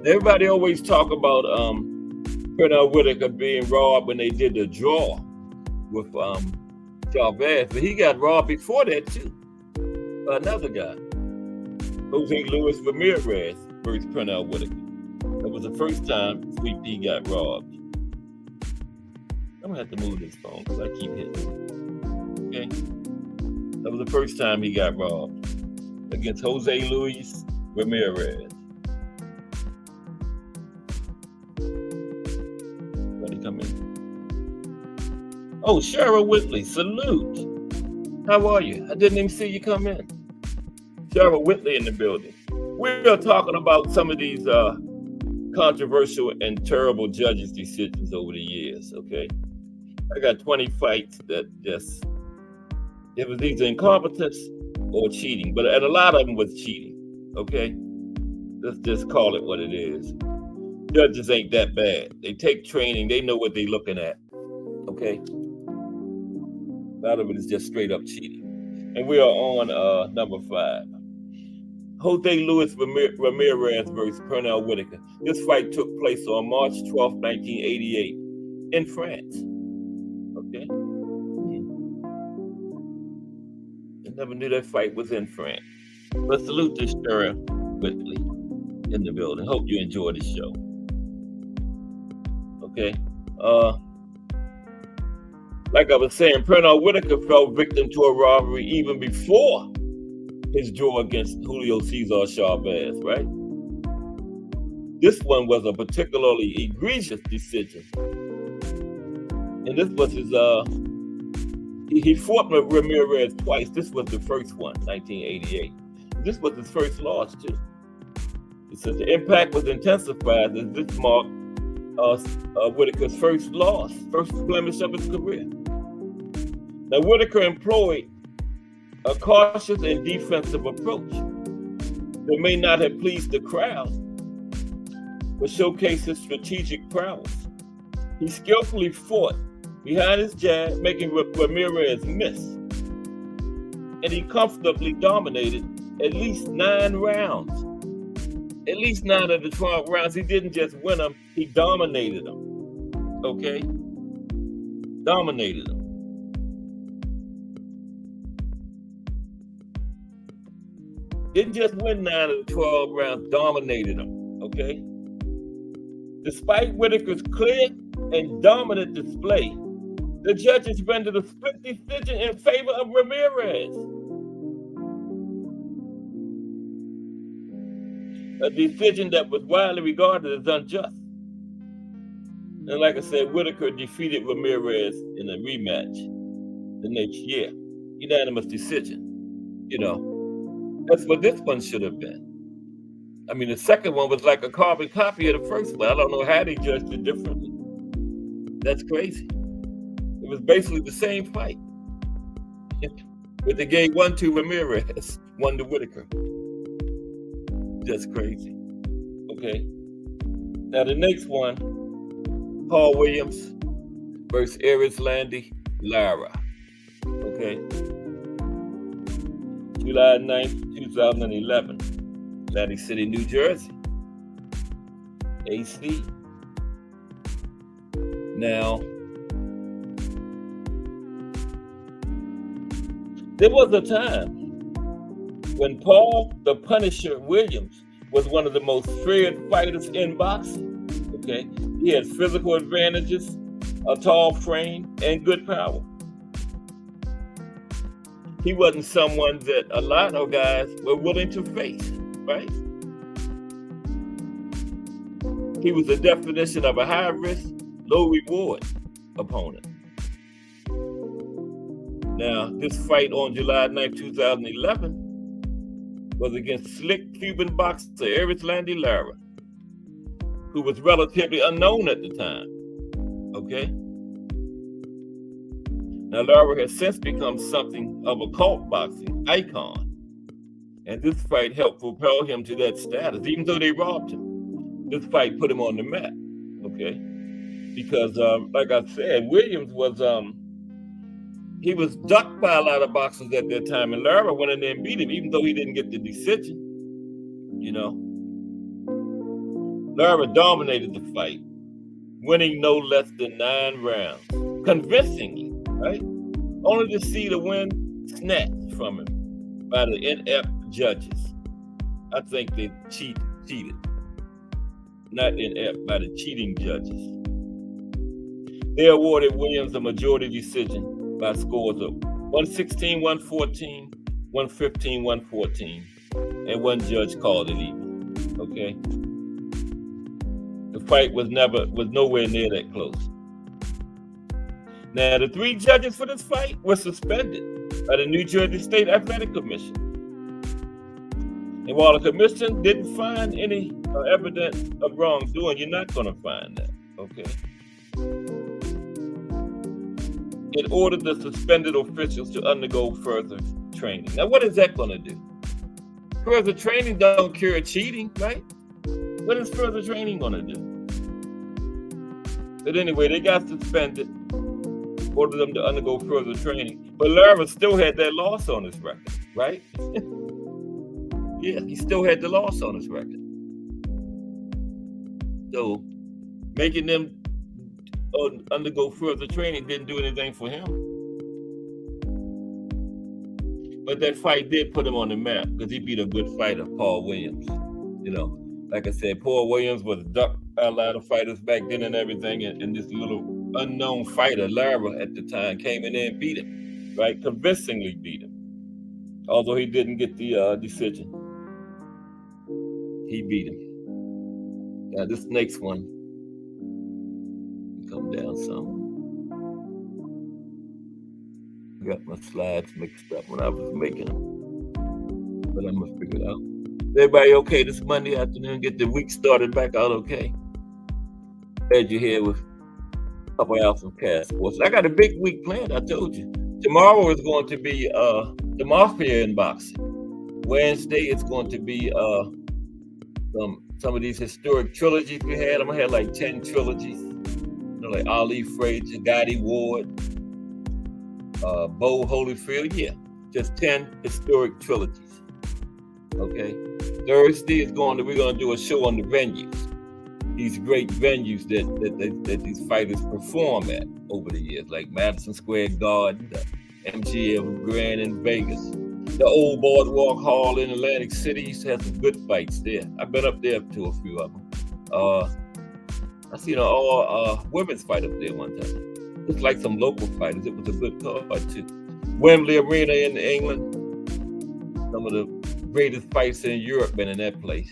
Everybody always talk about Pernell Whitaker being robbed when they did the draw with Chavez, but he got robbed before that too. Another guy, Jose Luis Ramirez versus Pernell Whitaker. That was the first time Sweet Pea got robbed. I'm gonna have to move this phone because I keep hitting. Okay. That was the first time he got robbed against Jose Luis Ramirez. Ready, come in. Oh, Cheryl Whitley, salute. How are you? I didn't even see you come in. Cheryl Whitley in the building. We're talking about some of these controversial and terrible judges' decisions over the years, okay? I got 20 fights that just, it was either incompetence or cheating, and a lot of them was cheating, okay? Let's just call it what it is. Judges ain't that bad. They take training, they know what they're looking at, okay? A lot of it is just straight up cheating. And we are on number 5. Jose Luis Ramirez versus Pernell Whitaker. This fight took place on March 12, 1988 in France. Okay. I never knew that fight was in France. But salute to Shara Whitley in the building. Hope you enjoy the show. Okay. Like I was saying, Pernell Whitaker fell victim to a robbery even before his draw against Julio Cesar Chavez, right? This one was a particularly egregious decision. And this was his, he fought Ramirez twice. This was the first one, 1988. This was his first loss, too. It says the impact was intensified as this marked Whitaker's first loss, first blemish of his career. Now, Whitaker employed a cautious and defensive approach that may not have pleased the crowd, but showcased his strategic prowess. He skillfully fought behind his jab, making Ramirez miss, and he comfortably dominated at least 9 rounds. At least 9 of the 12 rounds. He didn't just win them, he dominated them. Okay? Dominated them. Didn't just win 9 of the 12 rounds, dominated them. Okay? Despite Whitaker's clear and dominant display, the judges rendered a split decision in favor of Ramirez. A decision that was widely regarded as unjust. And like I said, Whitaker defeated Ramirez in a rematch the next year. Unanimous decision. You know, that's what this one should have been. I mean, the second one was like a carbon copy of the first one. I don't know how they judged it differently. That's crazy. It was basically the same fight. But they gave one to Ramirez, one to Whitaker. Just crazy. Okay. Now the next one, Paul Williams versus Erislandy Lara. Okay. July 9th, 2011. Atlantic City, New Jersey. AC. Now, there was a time when Paul the Punisher Williams was one of the most feared fighters in boxing. Okay, he had physical advantages, a tall frame, and good power. He wasn't someone that a lot of guys were willing to face, right? He was the definition of a high risk, low reward opponent. Now, this fight on July 9th, 2011 was against slick Cuban boxer Erislandy Lara, who was relatively unknown at the time. Okay? Now, Lara has since become something of a cult boxing icon, and this fight helped propel him to that status, even though they robbed him. This fight put him on the map, okay? Because, like I said, Williams was, he was ducked by a lot of boxers at that time, and Lara went in there and beat him, even though he didn't get the decision, you know? Lara dominated the fight, winning no less than 9 rounds, convincingly, right? Only to see the win snatched from him by the inept judges. I think they cheated. Not inept, by the cheating judges. They awarded Williams a majority decision by scores of 116-114, 115-114, and one judge called it even. Okay? The fight was nowhere near that close. Now, the 3 judges for this fight were suspended by the New Jersey State Athletic Commission. And while the commission didn't find any evidence of wrongdoing, you're not going to find that. Okay. It ordered the suspended officials to undergo further training. Now, what is that going to do? Further training don't cure cheating, right? What is further training going to do? But anyway, they got suspended, ordered them to undergo further training. But Lara still had that loss on his record, right? Yeah, he still had the loss on his record. So making them undergo further training didn't do anything for him. But that fight did put him on the map because he beat a good fighter, Paul Williams. You know, like I said, Paul Williams was a lot of fighters back then and everything, and this little unknown fighter, Lara, at the time, came in there and beat him, right? Convincingly beat him. Although he didn't get the decision. He beat him. Now this next one, come down some. I got my slides mixed up when I was making them, but I'm gonna figure it out. Everybody okay this Monday afternoon? Get the week started back out okay? Glad you're here with a couple hours from Cast Sports. I got a big week planned, I told you. Tomorrow is going to be the Mafia in boxing. Wednesday it's going to be some of these historic trilogies we had. I'm gonna have like 10 trilogies. You know, like Ali Frazier, Gotti Ward, Bo Holyfield. Yeah, just 10 historic trilogies. Okay. Thursday is we're gonna do a show on the venues. These great venues that these fighters perform at over the years, like Madison Square Garden, the MGM Grand in Vegas, the old Boardwalk Hall in Atlantic City. Used to have some good fights there. I've been up there to a few of them. I seen all women's fight up there one time. Just like some local fighters. It was a good card too. Wembley Arena in England. Some of the greatest fights in Europe been in that place.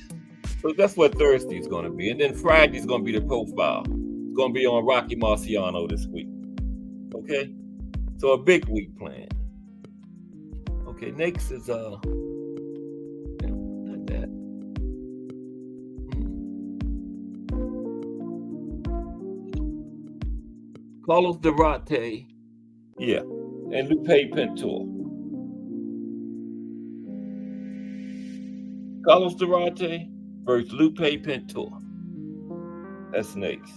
So that's what Thursday is going to be. And then Friday is going to be the profile. It's going to be on Rocky Marciano this week. Okay? So a big week planned. Okay, next is not that. Carlos Durante, yeah, and Lupe Pintor. Carlos Durante versus Lupe Pintor. That's next.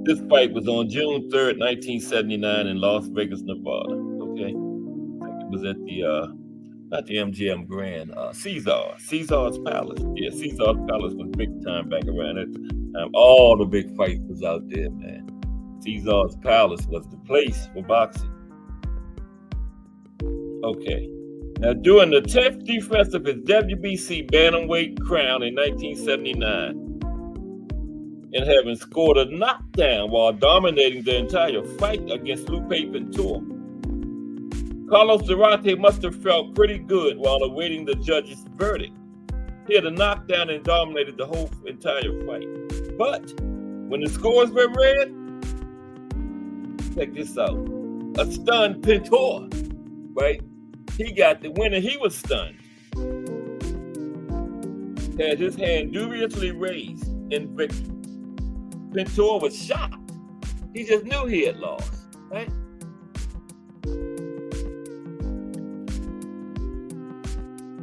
This fight was on June 3rd, 1979 in Las Vegas, Nevada. Okay. It was at the not the MGM Grand, Caesar's Palace. Yeah, Caesar's Palace was big time back around that time. All the big fights was out there, man. Caesar's Palace was the place for boxing. Okay. Now, during the 10th defense of his WBC bantamweight crown in 1979, and having scored a knockdown while dominating the entire fight against Lupe Pintor, Carlos Durante must have felt pretty good while awaiting the judge's verdict. He had a knockdown and dominated the whole entire fight. But when the scores were read, check this out. A stunned Pintor, right? He got the winner. He was stunned. Had his hand dubiously raised in victory. Pintor was shocked. He just knew he had lost, right?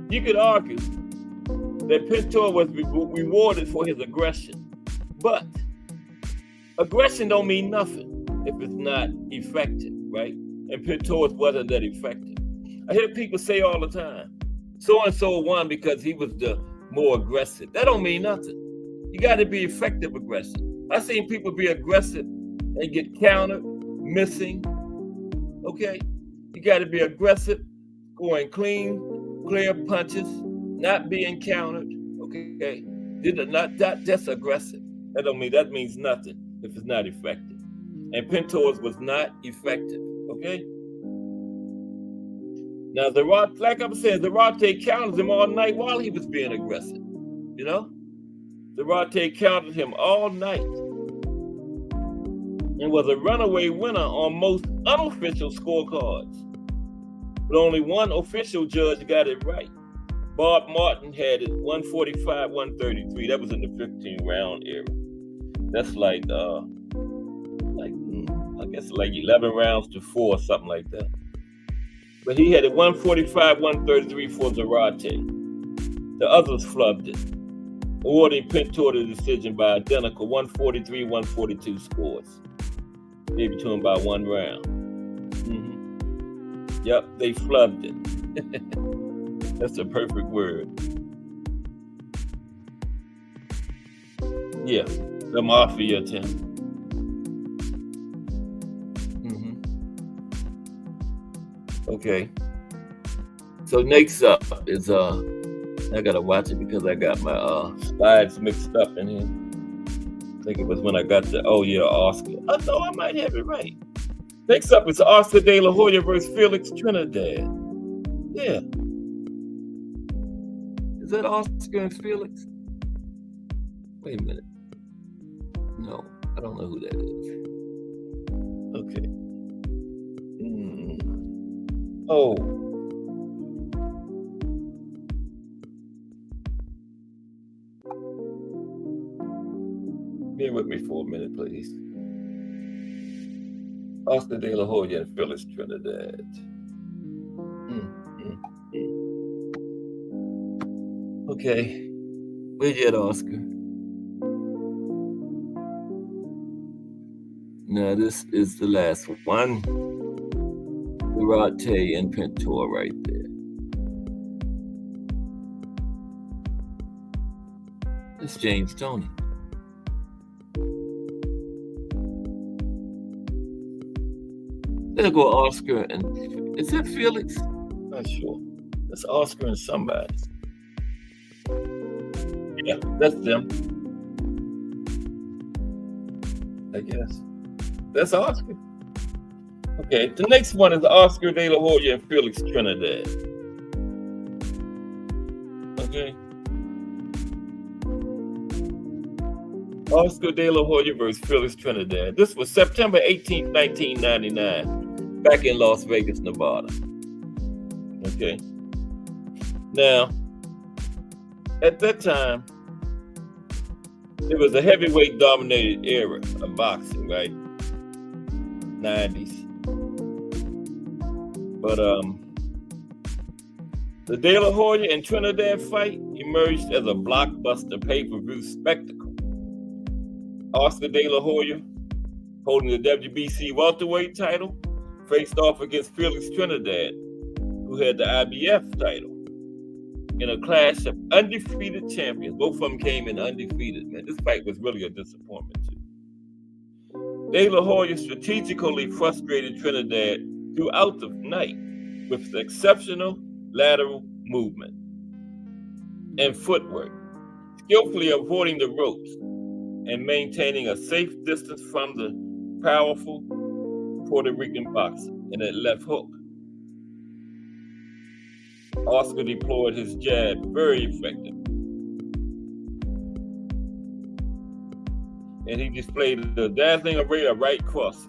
You could argue that Pintor was rewarded for his aggression, but aggression don't mean nothing if it's not effective, right? And Pintor's wasn't that effective. I hear people say all the time, so-and-so won because he was the more aggressive. That don't mean nothing. You got to be effective aggressive. I've seen people be aggressive and get countered, missing. Okay? You got to be aggressive, going clean, clear punches, not being countered. Okay? That's aggressive. That means nothing if it's not effective. And Pintor's was not effective. Okay? Now, like I'm saying, Durante counted him all night while he was being aggressive. You know? Durante counted him all night and was a runaway winner on most unofficial scorecards. But only one official judge got it right. Bob Martin had it 145, 133. That was in the 15-round era. That's like I guess like 11 rounds to 4 or something like that. But he had it 145, 133 for Zarate. The others flubbed it, awarding Pintor the decision by identical 143, 142 scores. Maybe to him by 1 round. Yep, they flubbed it. That's a perfect word. Yeah, the mafia attempt. Okay. So next up is I gotta watch it because I got my slides mixed up in here. I think it was when I got the Oscar. I thought I might have it right. Next up is Oscar De La Hoya versus Felix Trinidad. Yeah. Is that Oscar and Felix? Wait a minute. No, I don't know who that is. Okay. Oh. Bear with me for a minute, please. Oscar De La Hoya and Felix Trinidad. Okay. Where's that, Oscar? Now, this is the last one. Zarate and Pintor right there. It's James Toney. There go Oscar and is that Felix? Not sure. That's Oscar and somebody. Yeah, that's them. I guess. That's Oscar. Okay, the next one is Oscar De La Hoya and Felix Trinidad. Okay. Oscar De La Hoya versus Felix Trinidad. This was September 18th, 1999, back in Las Vegas, Nevada. Okay. Now, at that time, it was a heavyweight dominated era of boxing, right? 90s. But the De La Hoya and Trinidad fight emerged as a blockbuster pay-per-view spectacle. Oscar De La Hoya, holding the WBC welterweight title, faced off against Felix Trinidad, who had the IBF title, in a clash of undefeated champions. Both of them came in undefeated, man. This fight was really a disappointment, too. De La Hoya strategically frustrated Trinidad throughout the night with exceptional lateral movement and footwork, skillfully avoiding the ropes and maintaining a safe distance from the powerful Puerto Rican boxer in that left hook. Oscar deployed his jab very effectively, and he displayed a dazzling array of right crosses,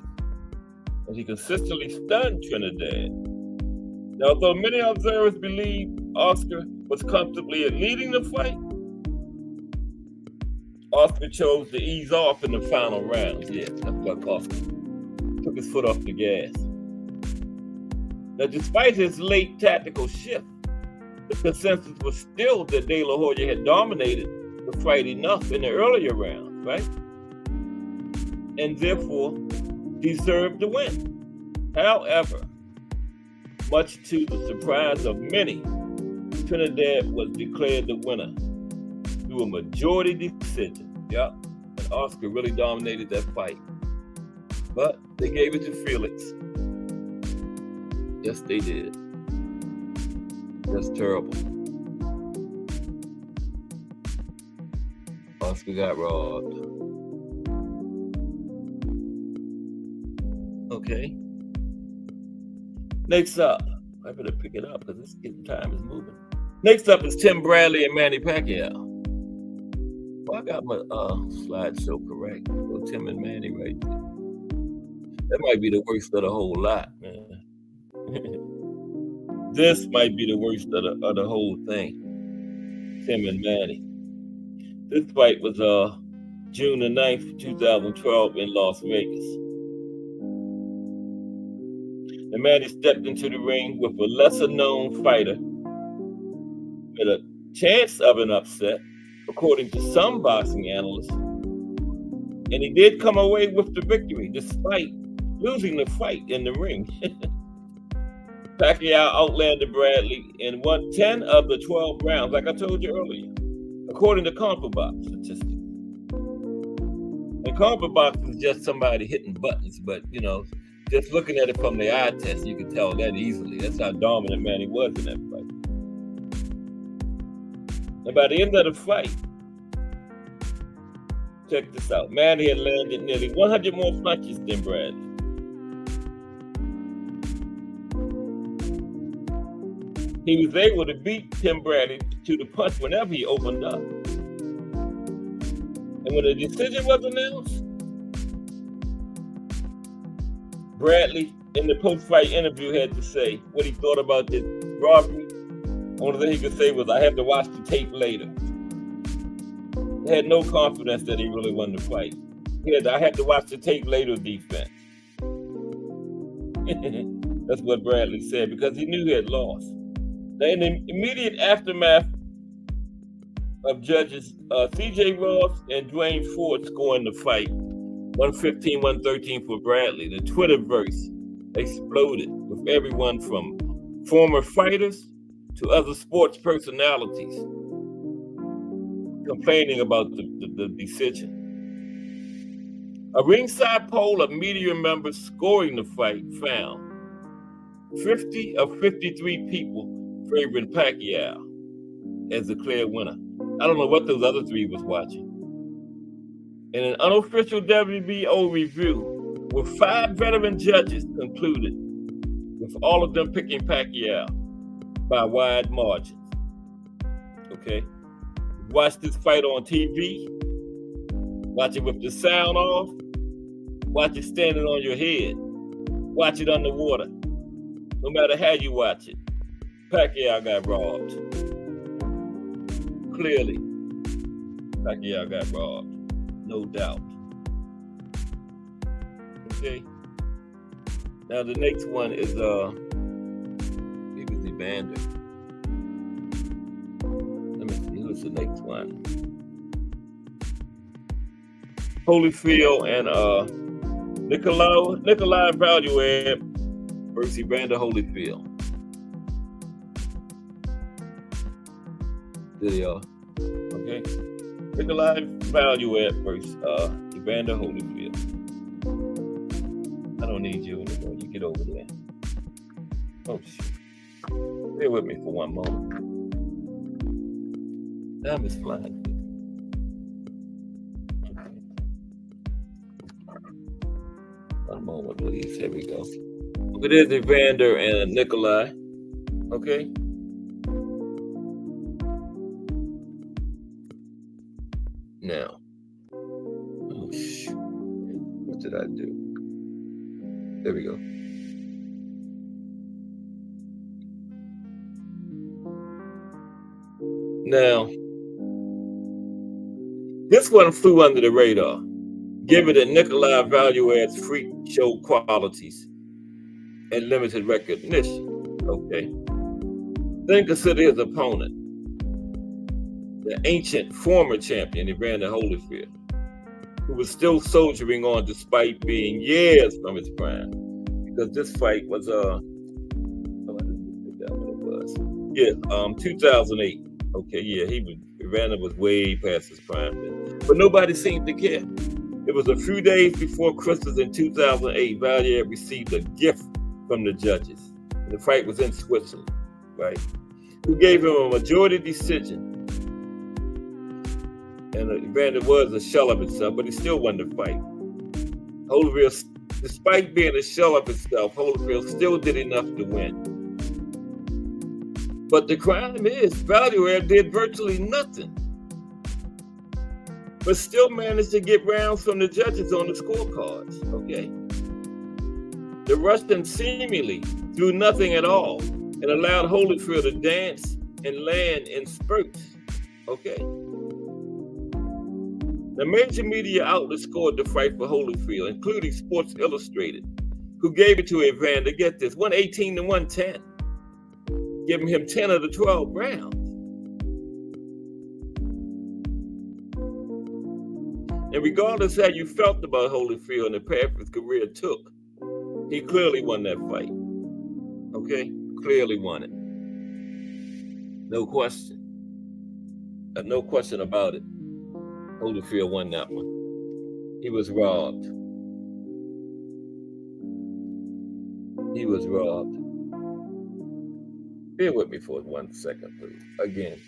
and he consistently stunned Trinidad. Now, although many observers believe Oscar was comfortably leading the fight, Oscar chose to ease off in the final rounds. Yeah, that's what Oscar took his foot off the gas. Now, despite his late tactical shift, the consensus was still that De La Hoya had dominated the fight enough in the earlier rounds, right? And therefore deserved the win. However, much to the surprise of many, Trinidad was declared the winner through a majority decision. Yep, and Oscar really dominated that fight. But they gave it to Felix. Yes, they did. That's terrible. Oscar got robbed. Okay. Next up, I better pick it up because time is moving. Next up is Tim Bradley and Manny Pacquiao. Well, I got my slideshow correct. So Tim and Manny right there. That might be the worst of the whole lot, man. This might be the worst of the whole thing. Tim and Manny. This fight was June the 9th, 2012 in Las Vegas. And Manny stepped into the ring with a lesser-known fighter with a chance of an upset, according to some boxing analysts. And he did come away with the victory, despite losing the fight in the ring. Pacquiao outlanded Bradley and won 10 of the 12 rounds, like I told you earlier, according to CompuBox statistics. And CompuBox is just somebody hitting buttons, but you know, just looking at it from the eye test, you can tell that easily. That's how dominant Manny was in that fight. And by the end of the fight, check this out, Manny had landed nearly 100 more punches than Bradley. He was able to beat Tim Bradley to the punch whenever he opened up. And when the decision was announced, Bradley, in the post-fight interview, had to say what he thought about the robbery. Only thing he could say was, "I have to watch the tape later." He had no confidence that he really won the fight. He had, "I have to watch the tape later" defense. That's what Bradley said, because he knew he had lost. Now, in the immediate aftermath of judges C.J. Ross and Dwayne Ford scoring the fight, 115-113 for Bradley, the Twitterverse exploded with everyone from former fighters to other sports personalities complaining about the decision. A ringside poll of media members scoring the fight found 50 of 53 people favoring Pacquiao as the clear winner. I don't know what those other three was watching. In an unofficial WBO review, with 5 veteran judges concluded, with all of them picking Pacquiao by wide margins. Okay? Watch this fight on TV, watch it with the sound off, watch it standing on your head, watch it underwater. No matter how you watch it, Pacquiao got robbed. Clearly, Pacquiao got robbed. No doubt. Okay. Now the next one is it was Evander. Let me see, who's the next one? Holyfield and Nikolai Valuev versus Evander Holyfield. There they are. Okay. Nikolai Valuev versus Evander Holyfield. I don't need you anymore. You get over there. Oh, shit. Bear with me for one moment. Time is flying. Okay. One moment, please. Here we go. Okay, there's Evander and Nikolai. Okay. Now, oh shoot, what did I do? There we go. Now, this one flew under the radar, given that Nikolai Valuev's freak show qualities and limited recognition. Okay. Then consider his opponent, the ancient former champion, Evander Holyfield, who was still soldiering on despite being years from his prime. Because this fight was, I didn't forget what it was. Yeah, 2008. Okay, yeah, Evander was way past his prime then. But nobody seemed to care. It was a few days before Christmas in 2008, Valuev received a gift from the judges. And the fight was in Switzerland, right? Who gave him a majority decision. And Evander was a shell of himself, but he still won the fight. Holyfield, despite being a shell of himself, Holyfield still did enough to win. But the crime is, Valuev did virtually nothing, but still managed to get rounds from the judges on the scorecards, okay? The Russian seemingly threw nothing at all and allowed Holyfield to dance and land in spurts Okay. The major media outlets scored the fight for Holyfield, including Sports Illustrated, who gave it to Evander, get this, 118 to 110, giving him 10 of the 12 rounds. And regardless how you felt about Holyfield and the path his career took, he clearly won that fight. Okay? Clearly won it. No question. No question about it. Holyfield won that one. He was robbed. He was robbed. Bear with me for 1 second, please. Again.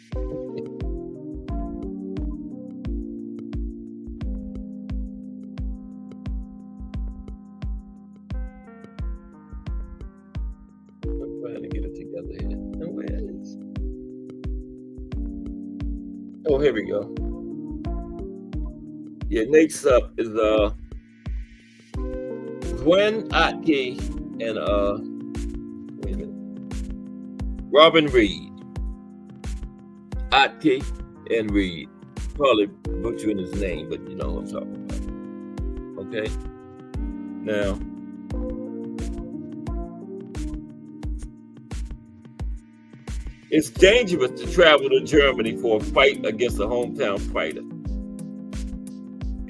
I'm trying to get it together here. Oh, where it is. Oh, here we go. Yeah, next up is Gwen Atke and wait a minute, Robin Reed. Atke and Reed. Probably butchering his name, but you know what I'm talking about. Okay. Now, it's dangerous to travel to Germany for a fight against a hometown fighter.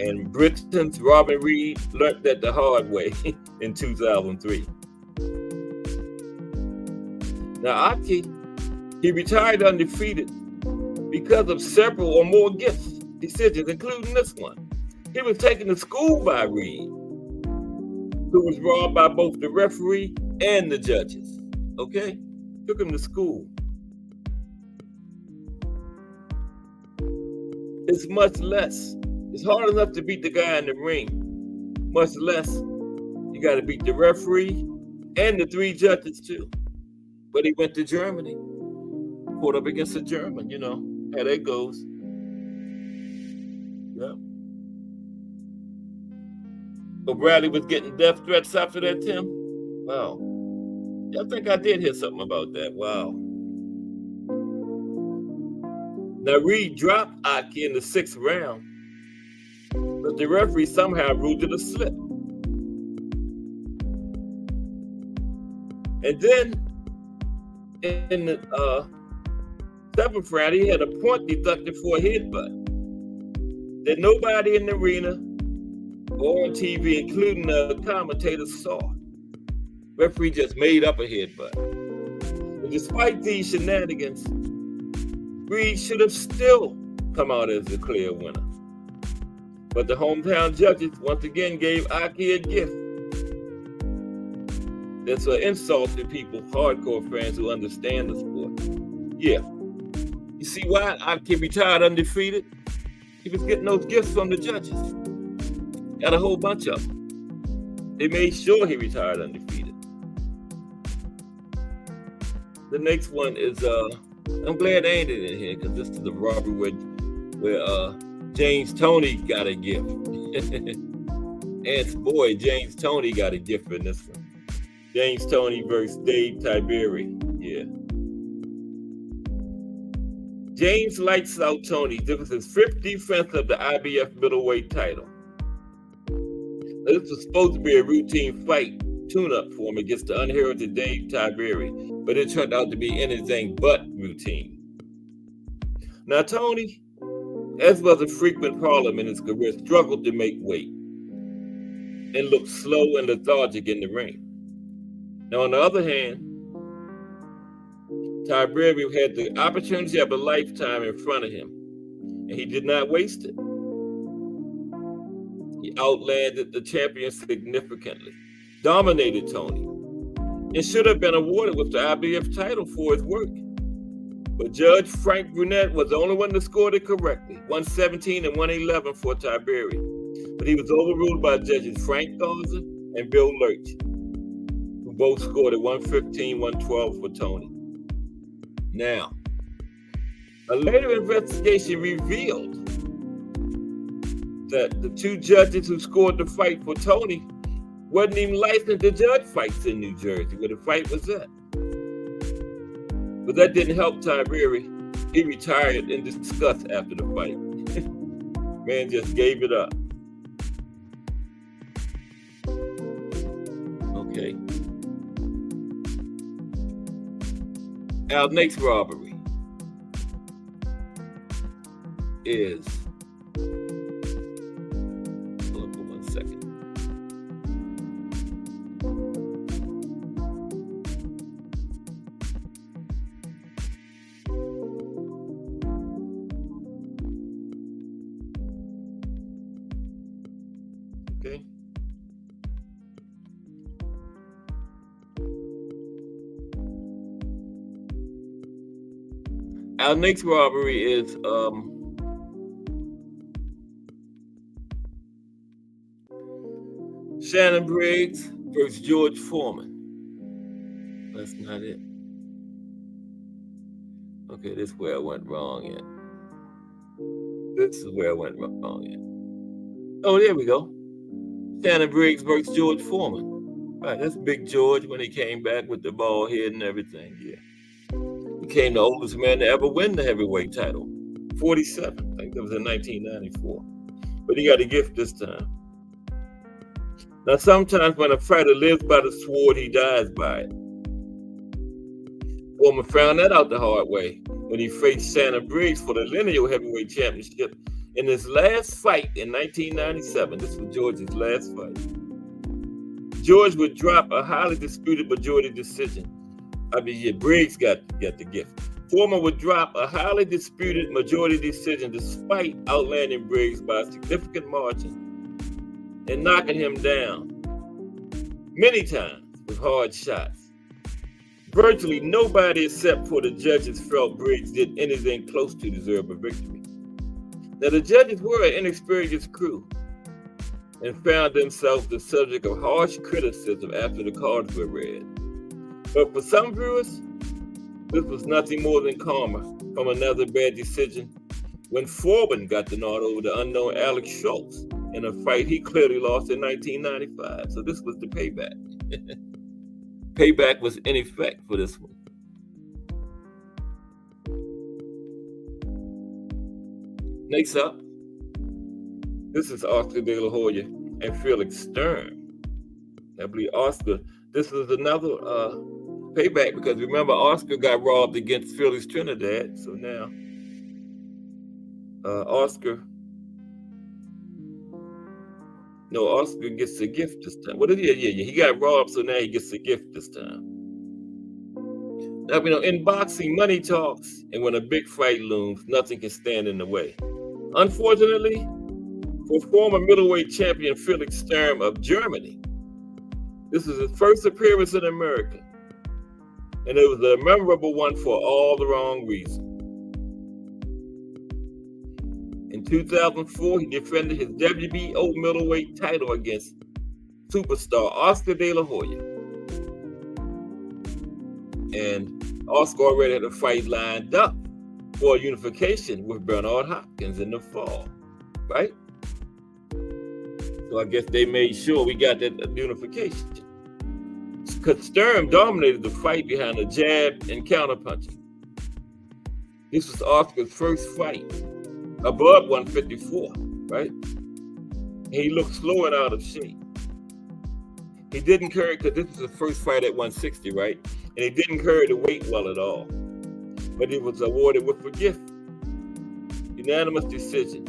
And Britain's Robin Reed learned that the hard way in 2003. Now, Atke, he retired undefeated because of several or more decisions, including this one. He was taken to school by Reed, who was robbed by both the referee and the judges. Okay? Took him to school. It's much less. It's hard enough to beat the guy in the ring, much less you got to beat the referee and the 3 judges too. But he went to Germany, fought up against a German, you know how that goes. Yeah. But Bradley was getting death threats after that, Tim? Wow. I think I did hear something about that. Wow. Now, Reed dropped Atke in the 6th round, but the referee somehow ruled it a slip. And then in the 7th round, he had a point deducted for a headbutt that nobody in the arena or on TV, including the commentators, saw. Referee just made up a headbutt. And despite these shenanigans, Reed should have still come out as the clear winner. But the hometown judges once again gave Atke a gift. That's an insult to people, hardcore fans who understand the sport. Yeah. You see why Atke retired undefeated? He was getting those gifts from the judges. Got a whole bunch of them. They made sure he retired undefeated. The next one is, I'm glad they ain't in here because this is the robbery where James Toney got a gift. Ant's boy, James Toney, got a gift in this one. James Toney versus Dave Tiberi. Yeah. James lights out Toney. This was his 5th defense of the IBF middleweight title. Now, this was supposed to be a routine fight tune-up for him against the unheralded Dave Tiberi, but it turned out to be anything but routine. Now, Toney, as was a frequent problem in his career, struggled to make weight and looked slow and lethargic in the ring. Now, on the other hand, Tiberi had the opportunity of a lifetime in front of him, and he did not waste it. He outlanded the champion significantly, dominated Toney, and should have been awarded with the IBF title for his work. But Judge Frank Brunette was the only one that scored it correctly, 117 and 111 for Tiberi. But he was overruled by judges Frank Garza and Bill Lurch, who both scored at 115, 112 for Toney. Now, a later investigation revealed that the 2 judges who scored the fight for Toney wasn't even licensed to judge fights in New Jersey, where the fight was at. But that didn't help Tiberi He retired in disgust after the fight. Man just gave it up. Okay. Our next robbery is, hold on for 1 second. Okay. Our next robbery is Shannon Briggs versus George Foreman. That's not it. Okay, this is where I went wrong at. This is where I went wrong at. Oh, there we go. Shannon Briggs versus George Foreman. Right, that's Big George when he came back with the bald head and everything. Yeah. Became the oldest man to ever win the heavyweight title. 47. I think that was in 1994. But he got a gift this time. Now, sometimes when a fighter lives by the sword, he dies by it. Foreman found that out the hard way when he faced Shannon Briggs for the lineal heavyweight championship in his last fight in 1997. This was George's last fight. George would drop a highly disputed majority decision. Briggs got the gift. Foreman would drop a highly disputed majority decision despite outlanding Briggs by a significant margin and knocking him down many times with hard shots. Virtually nobody except for the judges felt Briggs did anything close to deserve a victory. Now, the judges were an inexperienced crew and found themselves the subject of harsh criticism after the cards were read. But for some viewers, this was nothing more than karma from another bad decision when Foreman got the nod over the unknown Alex Schultz in a fight he clearly lost in 1995. So this was the payback. Payback was in effect for this one. Next up, this is Oscar De La Hoya and Felix Sturm. I believe Oscar, this is another payback because remember Oscar got robbed against Felix Trinidad. So now Oscar gets a gift this time. What is it? Yeah. He got robbed, so now he gets a gift this time. Now, in boxing, money talks, and when a big fight looms, nothing can stand in the way. Unfortunately, for former middleweight champion Felix Sturm of Germany, this is his first appearance in America, and it was a memorable one for all the wrong reasons. In 2004, he defended his WBO middleweight title against superstar Oscar De La Hoya. And Oscar already had a fight lined up for a unification with Bernard Hopkins in the fall, right? So I guess they made sure we got that unification. Because Sturm dominated the fight behind a jab and counterpunching. This was Oscar's first fight above 154, right? He looked slow and out of shape. He didn't carry, because this was his first fight at 160, right? And he didn't carry the weight well at all. But he was awarded with a gift. Unanimous decision.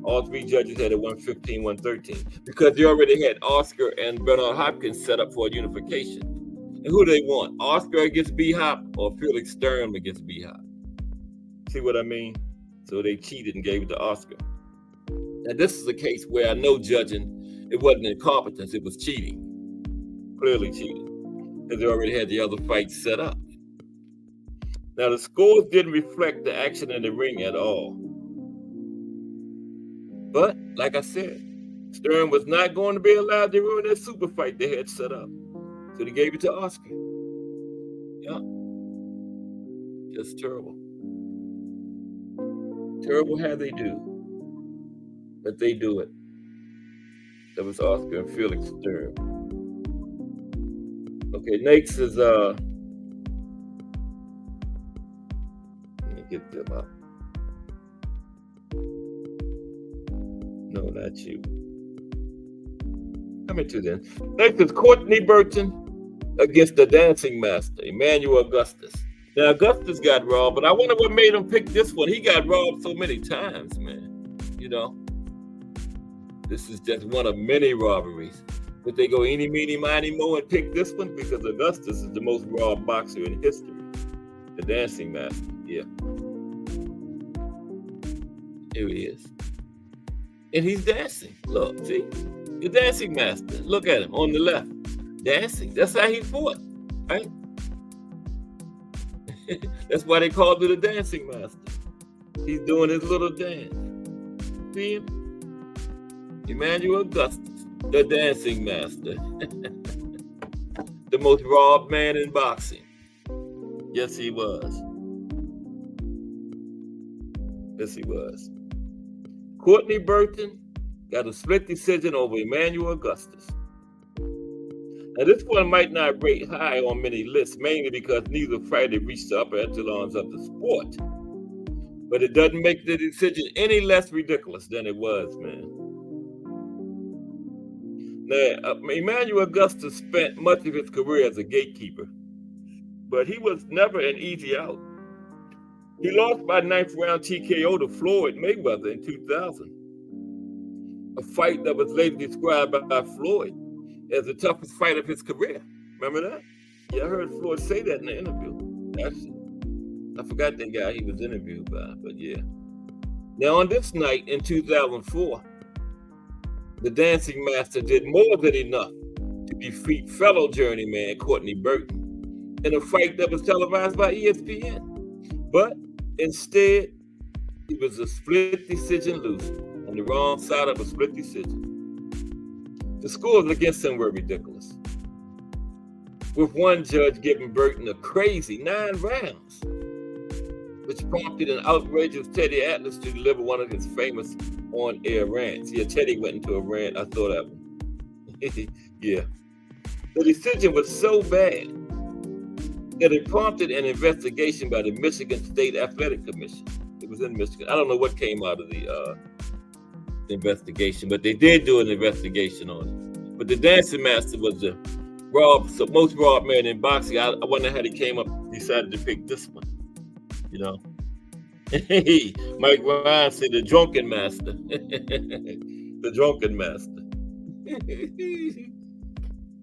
All three judges had a 115, 113, because they already had Oscar and Bernard Hopkins set up for a unification. And who do they want? Oscar against B-Hop or Felix Sturm against B-Hop? See what I mean? So they cheated and gave it to Oscar. Now, this is a case where I know judging, it wasn't incompetence, it was cheating. Clearly cheating, because they already had the other fights set up. Now, the scores didn't reflect the action in the ring at all. But, like I said, Sturm was not going to be allowed to ruin that super fight they had set up. So they gave it to Oscar. Yeah. Just terrible. Terrible how they do. But they do it. That was Oscar and Felix Sturm. Okay, next is me get them up. No, not you. Coming to them. Next is Courtney Burton against the dancing master, Emmanuel Augustus. Now, Augustus got robbed, but I wonder what made him pick this one. He got robbed so many times, man. You know, this is just one of many robberies. But they go eeny, meeny, miny, mo and pick this one because Augustus is the most robbed boxer in history. The dancing master, yeah. Here he is. And he's dancing. Look, see? The dancing master. Look at him on the left. Dancing. That's how he fought, right? That's why they called him the dancing master. He's doing his little dance. See him? Emmanuel Augustus, the dancing master. The most robbed man in boxing. Yes, he was. Yes, he was. Courtney Burton got a split decision over Emmanuel Augustus. Now, this one might not rate high on many lists, mainly because neither fighter reached the upper echelons of the sport. But it doesn't make the decision any less ridiculous than it was, man. Now, Emmanuel Augustus spent much of his career as a gatekeeper, but he was never an easy out. He lost by 9th round TKO to Floyd Mayweather in 2000. A fight that was later described by Floyd as the toughest fight of his career. Remember that? Yeah, I heard Floyd say that in the interview. Actually, I forgot the guy he was interviewed by, but yeah. Now, on this night in 2004, the dancing master did more than enough to defeat fellow journeyman Courtney Burton in a fight that was televised by ESPN. But instead, he was a split decision loser on the wrong side of a split decision. The scores against him were ridiculous, with one judge giving Burton a crazy 9 rounds, which prompted an outrageous Teddy Atlas to deliver one of his famous on-air rants. Yeah, Teddy went into a rant. I saw that one. Yeah. The decision was so bad that it prompted an investigation by the Michigan State Athletic Commission. It was in Michigan. I don't know what came out of the investigation, but they did do an investigation on it. But the dancing master was the most robbed man in boxing. I wonder how decided to pick this one. You know, Mike Ryan said the drunken master, the drunken master,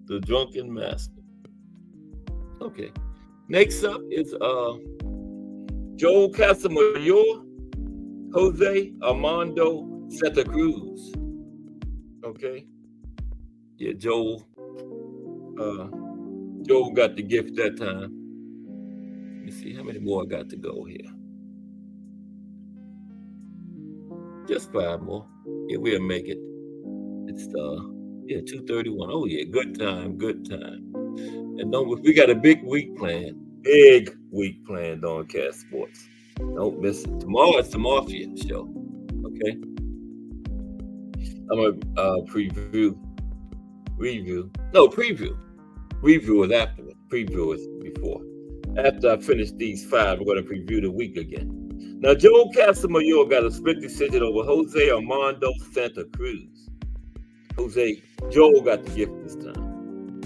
the drunken master. Okay, next up is Joel Casamayor, Jose Armando Santa Cruz. Okay, yeah, Joel got the gift that time. Let me see how many more I got to go here. Just 5 more. Yeah, we'll make it. It's 2:31. Oh yeah, good time. And we got a big week planned. On Cat Sports. Don't miss it. Tomorrow it's the Mafia show. Okay. I'm gonna preview. Review is afterward. Preview is before. After I finish these 5, we're going to preview the week again. Now, Joel Casamayor got a split decision over Jose Armando Santa Cruz. Joel got the gift this time.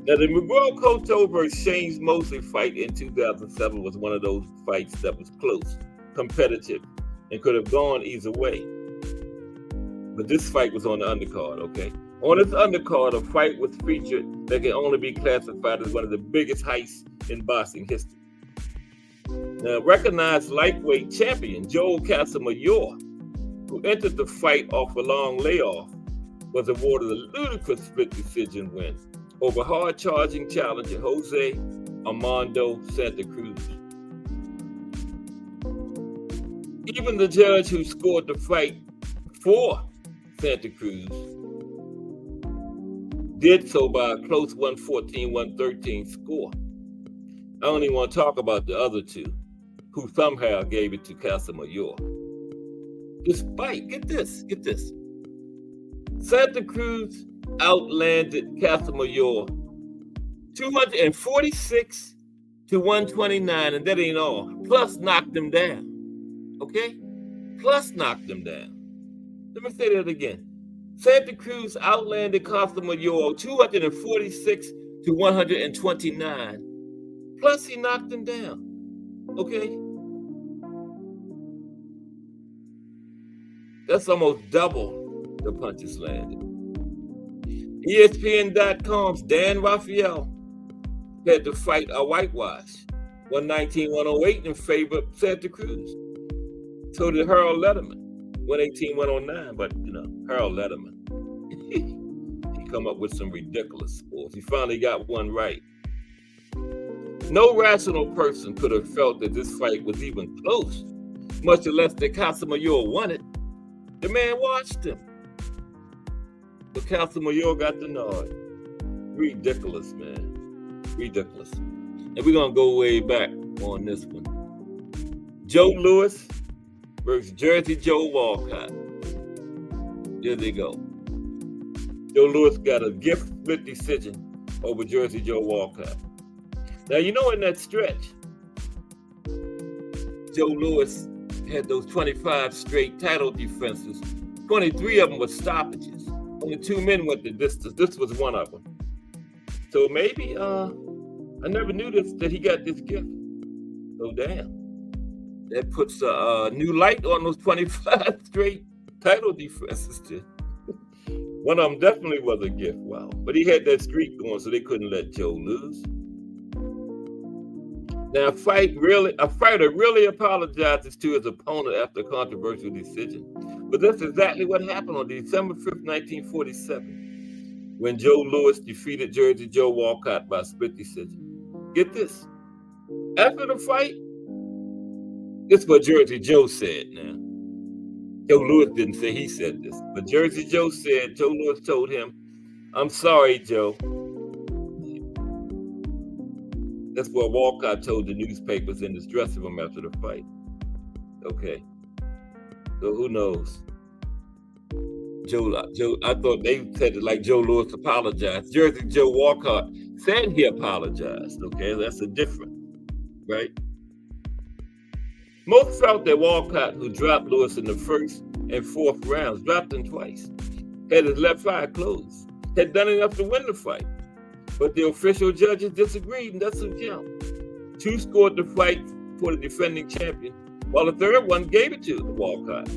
Now, the Miguel Cotto versus Shane Mosley fight in 2007 was one of those fights that was close, competitive, and could have gone either way. But this fight was on the undercard, okay? On this undercard, a fight was featured that can only be classified as one of the biggest heists in boxing history. Now, recognized lightweight champion Joel Casamayor, who entered the fight off a long layoff, was awarded a ludicrous split decision win over hard-charging challenger Jose Armando Santa Cruz. Even the judge who scored the fight for Santa Cruz did so by a close 114-113 score. I don't even want to talk about the other two, who somehow gave it to Casamayor. Despite, get this, Santa Cruz outlanded Casamayor 246 to 129, and that ain't all. Plus knocked him down. Okay? Plus knocked him down. Let me say that again. Santa Cruz outlanded Casa Mayor 246 to 129. Plus he knocked him down. Okay? That's almost double the punches landed. ESPN.com's Dan Raphael had to fight a whitewash, 119-108 in favor of Santa Cruz. So did Harold Letterman, 118-109, but Harold Letterman, he come up with some ridiculous scores. He finally got one right. No rational person could have felt that this fight was even close, much less that Casa Mayor won it. The man watched him. But Casa Mayor got the nod. Ridiculous, man. Ridiculous. And we're going to go way back on this one. Joe Louis versus Jersey Joe Walcott. There they go. Joe Louis got a gift split decision over Jersey Joe Walcott. Now, in that stretch, Joe Louis had those 25 straight title defenses. 23 of them were stoppages. Only 2 men went the distance. This was one of them. So maybe, I never knew that he got this gift. So damn. That puts a new light on those 25 straight title defenses too. One of them definitely was a gift. Wow. But he had that streak going, so they couldn't let Joe lose. Now, a fighter really apologizes to his opponent after a controversial decision. But that's exactly what happened on December 5th, 1947, when Joe Louis defeated Jersey Joe Walcott by split decision. Get this. After the fight, this is what Jersey Joe said now. Joe Louis didn't say he said this, but Jersey Joe said, Joe Louis told him, "I'm sorry, Joe." That's what Walcott told the newspapers in his dressing room after the fight. Okay. So who knows? I thought they said it like Joe Louis apologized. Jersey Joe Walcott said he apologized. Okay, that's a difference, right? Most felt that Walcott, who dropped Louis in the first and fourth rounds, dropped him twice, had his left eye closed, had done enough to win the fight. But the official judges disagreed, and that's what count. 2 scored the fight for the defending champion, while the third one gave it to Walcott.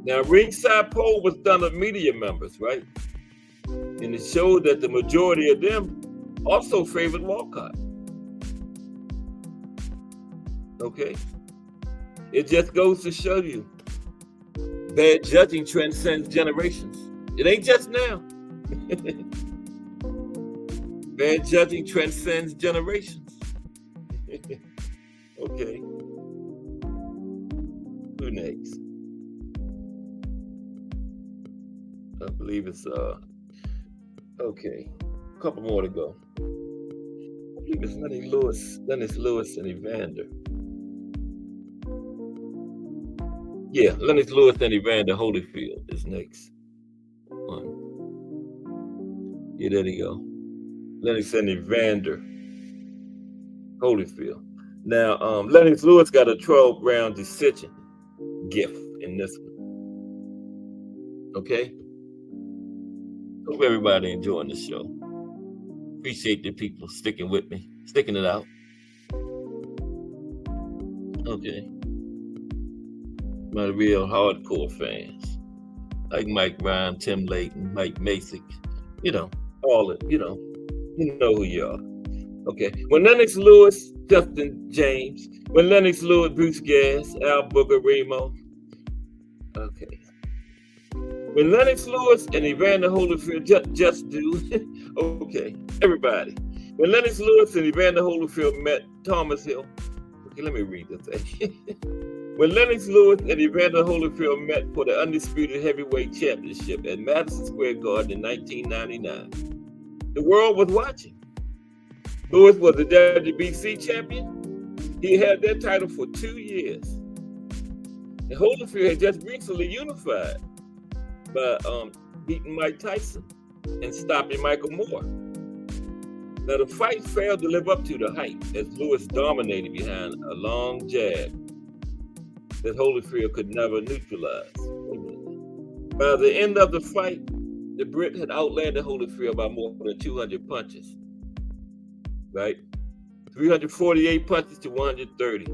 Now, ringside poll was done of media members, right? And it showed that the majority of them also favored Walcott. Okay? It just goes to show you, bad judging transcends generations. It ain't just now. Bad judging transcends generations. Okay. Who next? I believe it's okay. A couple more to go. I believe it's Lennox Lewis and Evander. Yeah, Lennox Lewis and Evander Holyfield is next one. Yeah, there you go. Lennox and Evander Holyfield. Now, Lennox Lewis got a 12-round decision gift in this one. Okay? Hope everybody enjoying the show. Appreciate the people sticking with me, sticking it out. Okay. My real hardcore fans. Like Mike Ryan, Tim Layton, Mike Masick. All it, you know who you are. Okay. When Lennox Lewis, Justin James. When Lennox Lewis, Bruce Gass, Al Booger, Remo. Okay. When Lennox Lewis and Evander Holyfield just do. Okay. Everybody. When Lennox Lewis and Evander Holyfield met Thomas Hill. Okay, let me read this. When Lennox Lewis and Evander Holyfield met for the undisputed heavyweight championship at Madison Square Garden in 1999, the world was watching. Lewis was the WBC champion. He had that title for 2 years. And Holyfield had just recently unified by beating Mike Tyson and stopping Michael Moore. Now, the fight failed to live up to the hype as Lewis dominated behind a long jab that Holyfield could never neutralize. By the end of the fight, the Brit had outlanded Holyfield by more than 200 punches. Right? 348 punches to 130.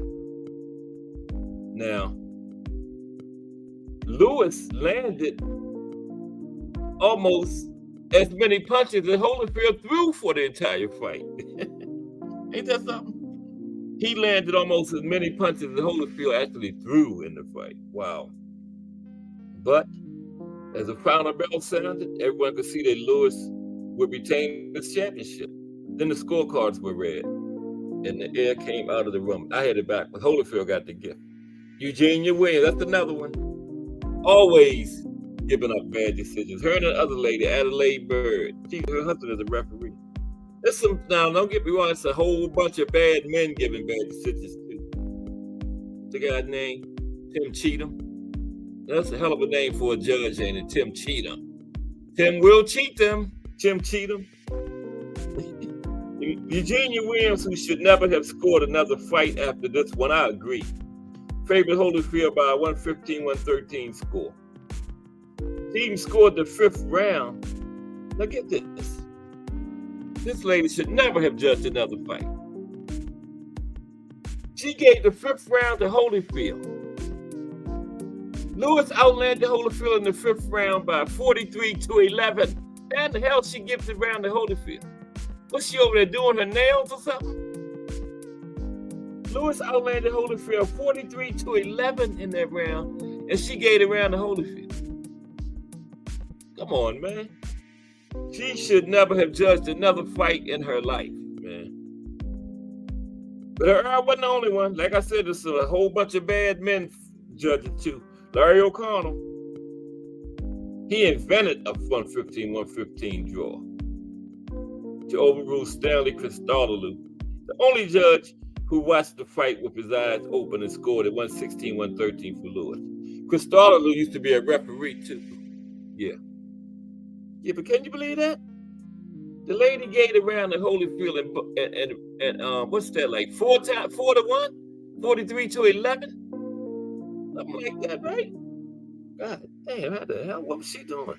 Now, Lewis landed almost as many punches as Holyfield threw for the entire fight. Ain't that something? He landed almost as many punches as Holyfield actually threw in the fight. Wow. But as the final bell sounded, everyone could see that Lewis would retain the championship. Then the scorecards were read, and the air came out of the room. I had it back, but Holyfield got the gift. Eugenia Williams, that's another one. Always giving up bad decisions. Her and the other lady, Adelaide Bird, her husband is a referee. There's some, now don't get me wrong, it's a whole bunch of bad men giving bad decisions too. The guy named Tim Cheatham. That's a hell of a name for a judge, ain't it? Tim Cheatham. Tim will cheat them. Tim Cheatham. Eugenia Williams, who should never have scored another fight after this one, I agree. Favored Holyfield by a 115-113 score. She even scored the fifth round. Now get this. This lady should never have judged another fight. She gave the fifth round to Holyfield. Lewis outlanded Holyfield in the fifth round by 43-11. And the hell she gives the round to Holyfield? What's she over there doing, her nails or something? Lewis outlanded Holyfield 43-11 in that round, and she gave the round to Holyfield. Come on, man. She should never have judged another fight in her life, man. But her wasn't the only one. Like I said, there's a whole bunch of bad men judging too. Larry O'Connell, he invented a 115-115 draw to overrule Stanley Christodoulou, the only judge who watched the fight with his eyes open and scored at 116-113 for Lewis. Christodoulou used to be a referee too. Yeah, but can you believe that? The lady gave it around to Holyfield and what's that, like 4-1? 43-11? Something like that, right? God damn, how the hell? What was she doing?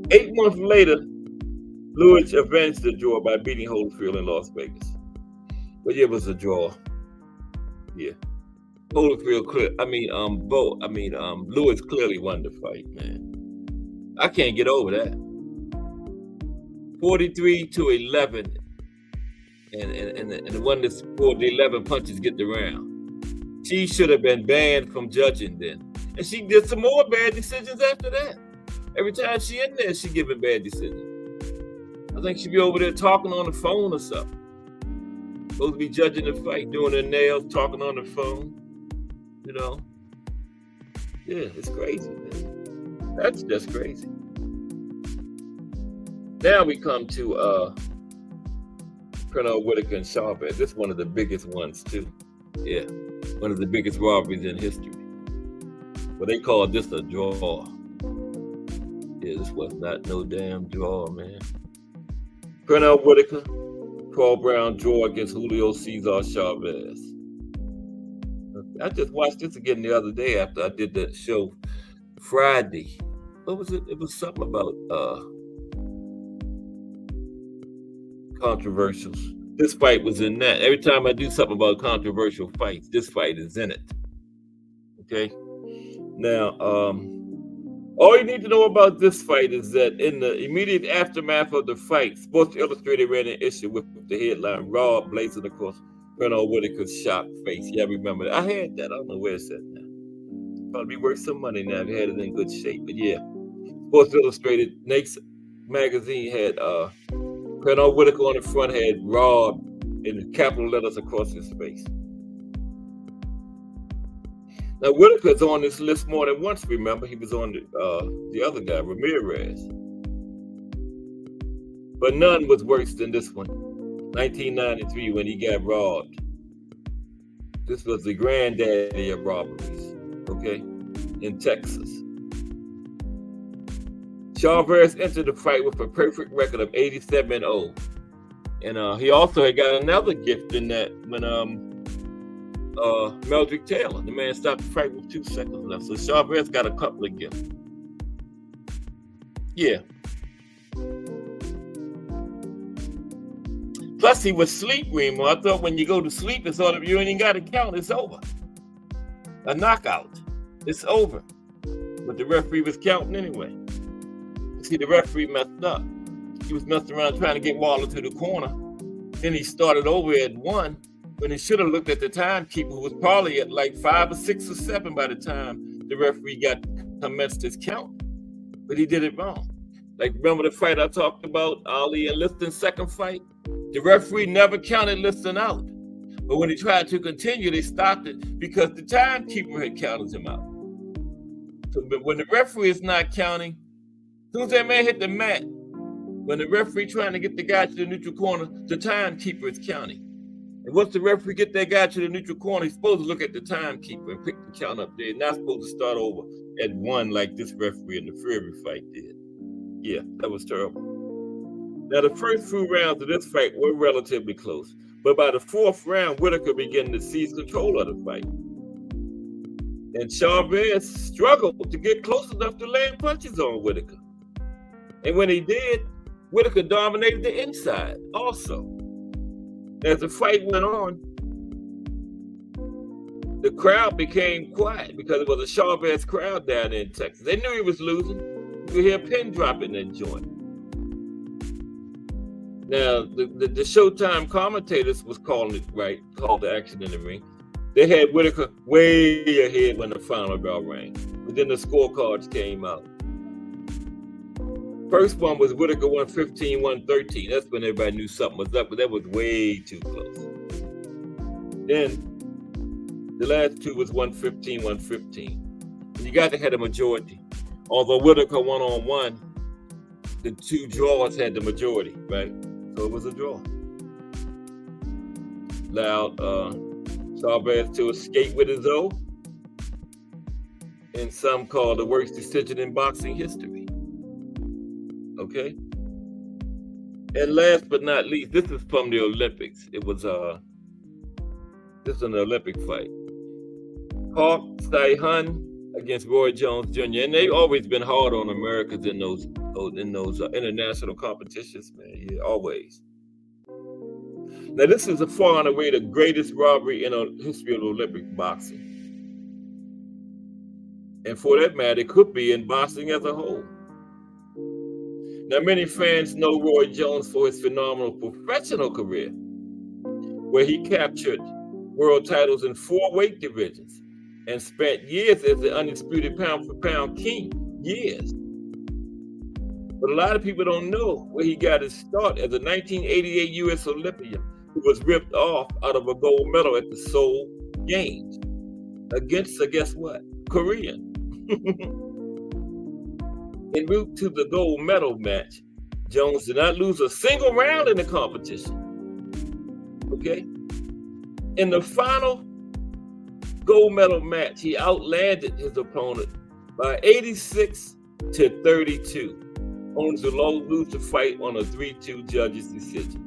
8 months later, Lewis avenged the draw by beating Holyfield in Las Vegas. But yeah, it was a draw. Yeah. Holyfield Lewis clearly won the fight, man. I can't get over that. 43-11. And the one that scored the 11 punches get the round. She should have been banned from judging then. And she did some more bad decisions after that. Every time she in there, she giving bad decisions. I think she'd be over there talking on the phone or something. Supposed to be judging the fight, doing her nails, talking on the phone. You know? Yeah, it's crazy, man. That's just crazy. Now we come to Colonel Whitaker and Chavez. This is one of the biggest ones too. Yeah, one of the biggest robberies in history. Well, they called this a draw. Yeah, this was not no damn draw, man. Colonel Whitaker, Paul Brown draw against Julio Cesar Chavez. I just watched this again the other day after I did that show Friday. What was it? It was something about controversials. This fight was in that. Every time I do something about controversial fights, this fight is in it. Okay? Now, all you need to know about this fight is that in the immediate aftermath of the fight, Sports Illustrated ran an issue with the headline, Raw blazing across Colonel Whitaker's shocked face. Yeah, I remember that. I had that. I don't know where it's at now. Probably worth some money now if you had it in good shape. But yeah, Sports Illustrated, Nate's magazine had Colonel Whitaker on the front, had Raw in capital letters across his face. Now, Whitaker's on this list more than once, remember? He was on the other guy, Ramirez. But none was worse than this one. 1993, when he got robbed. This was the granddaddy of robberies, okay, in Texas. Chavez entered the fight with a perfect record of 87-0. And he also had got another gift in that when Meldrick Taylor, the man, stopped the fight with 2 seconds left. So Chavez got a couple of gifts. Yeah. Plus, he was sleep, Remo. I thought when you go to sleep, it's all of you ain't even got to count. It's over. A knockout. It's over. But the referee was counting anyway. See, the referee messed up. He was messing around trying to get Waller to the corner. Then he started over at 1 when he should have looked at the timekeeper, who was probably at like 5 or 6 or 7 by the time the referee got commenced his count. But he did it wrong. Like, remember the fight I talked about, Ali and Liston's second fight? The referee never counted Liston out. But when he tried to continue, they stopped it because the timekeeper had counted him out. So, but when the referee is not counting, as soon as that man hit the mat, when the referee trying to get the guy to the neutral corner, the timekeeper is counting. And once the referee get that guy to the neutral corner, he's supposed to look at the timekeeper and pick the count up there. Not supposed to start over at 1 like this referee in the Fury fight did. Yeah, that was terrible. Now, the first few rounds of this fight were relatively close. But by the 4th round, Whitaker began to seize control of the fight. And Chavez struggled to get close enough to land punches on Whitaker. And when he did, Whitaker dominated the inside also. As the fight went on, the crowd became quiet because it was a Chavez crowd down there in Texas. They knew he was losing. You could hear a pin drop in that joint. Now, the Showtime commentators was calling it right, called the action in the ring. They had Whitaker way ahead when the final bell rang. But then the scorecards came out. First one was Whitaker 115, 113. That's when everybody knew something was up, but that was way too close. Then the last 2 was 115, 115. And you got to have a majority. Although Whitaker 1-on-1, the 2 drawers had the majority, right? So it was a draw. Allowed Chavez to escape with his O, and some call the worst decision in boxing history. Okay. And last but not least, this is from the Olympics. It was this is an Olympic fight. Park Sai-hun against Roy Jones Jr. And they've always been hard on Americans in those international competitions, man. Yeah, always. Now, this is far and away the greatest robbery in the history of Olympic boxing. And for that matter, it could be in boxing as a whole. Now, many fans know Roy Jones for his phenomenal professional career, where he captured world titles in 4 weight divisions and spent years as the undisputed pound-for-pound king. Years. But a lot of people don't know where he got his start as a 1988 U.S. Olympian who was ripped off out of a gold medal at the Seoul Games against, guess what? Korean. En route to the gold medal match, Jones did not lose a single round in the competition. Okay? In the final gold medal match, he outlanded his opponent by 86-32, only to lose the fight on a 3-2 judges' decision.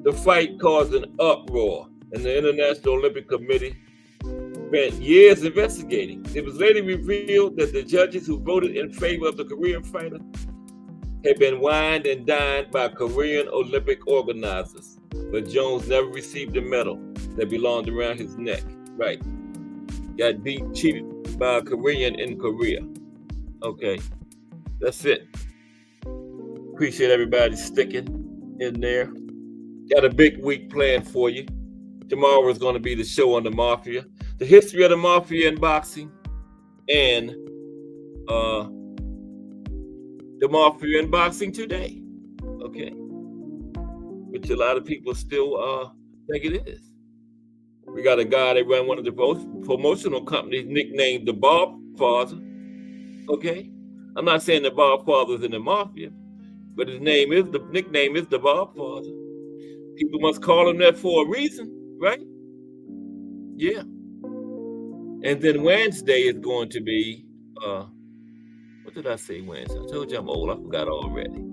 The fight caused an uproar, and the International Olympic Committee spent years investigating. It was later revealed that the judges who voted in favor of the Korean fighter had been wined and dined by Korean Olympic organizers, but Jones never received a medal that belonged around his neck. Right. Got cheated by a Korean in Korea. Okay. That's it. Appreciate everybody sticking in there. Got a big week planned for you. Tomorrow is going to be the show on the Mafia, the history of the Mafia in boxing, and the Mafia in boxing today. Okay. Which a lot of people still think it is. We got a guy that ran one of the promotional companies nicknamed the Bob Father. Okay. I'm not saying the Bob Father's in the Mafia, but his nickname is the Bob Father. People must call him that for a reason, right? Yeah. And then Wednesday is going to be What did I say Wednesday? I told you I'm old. I forgot already.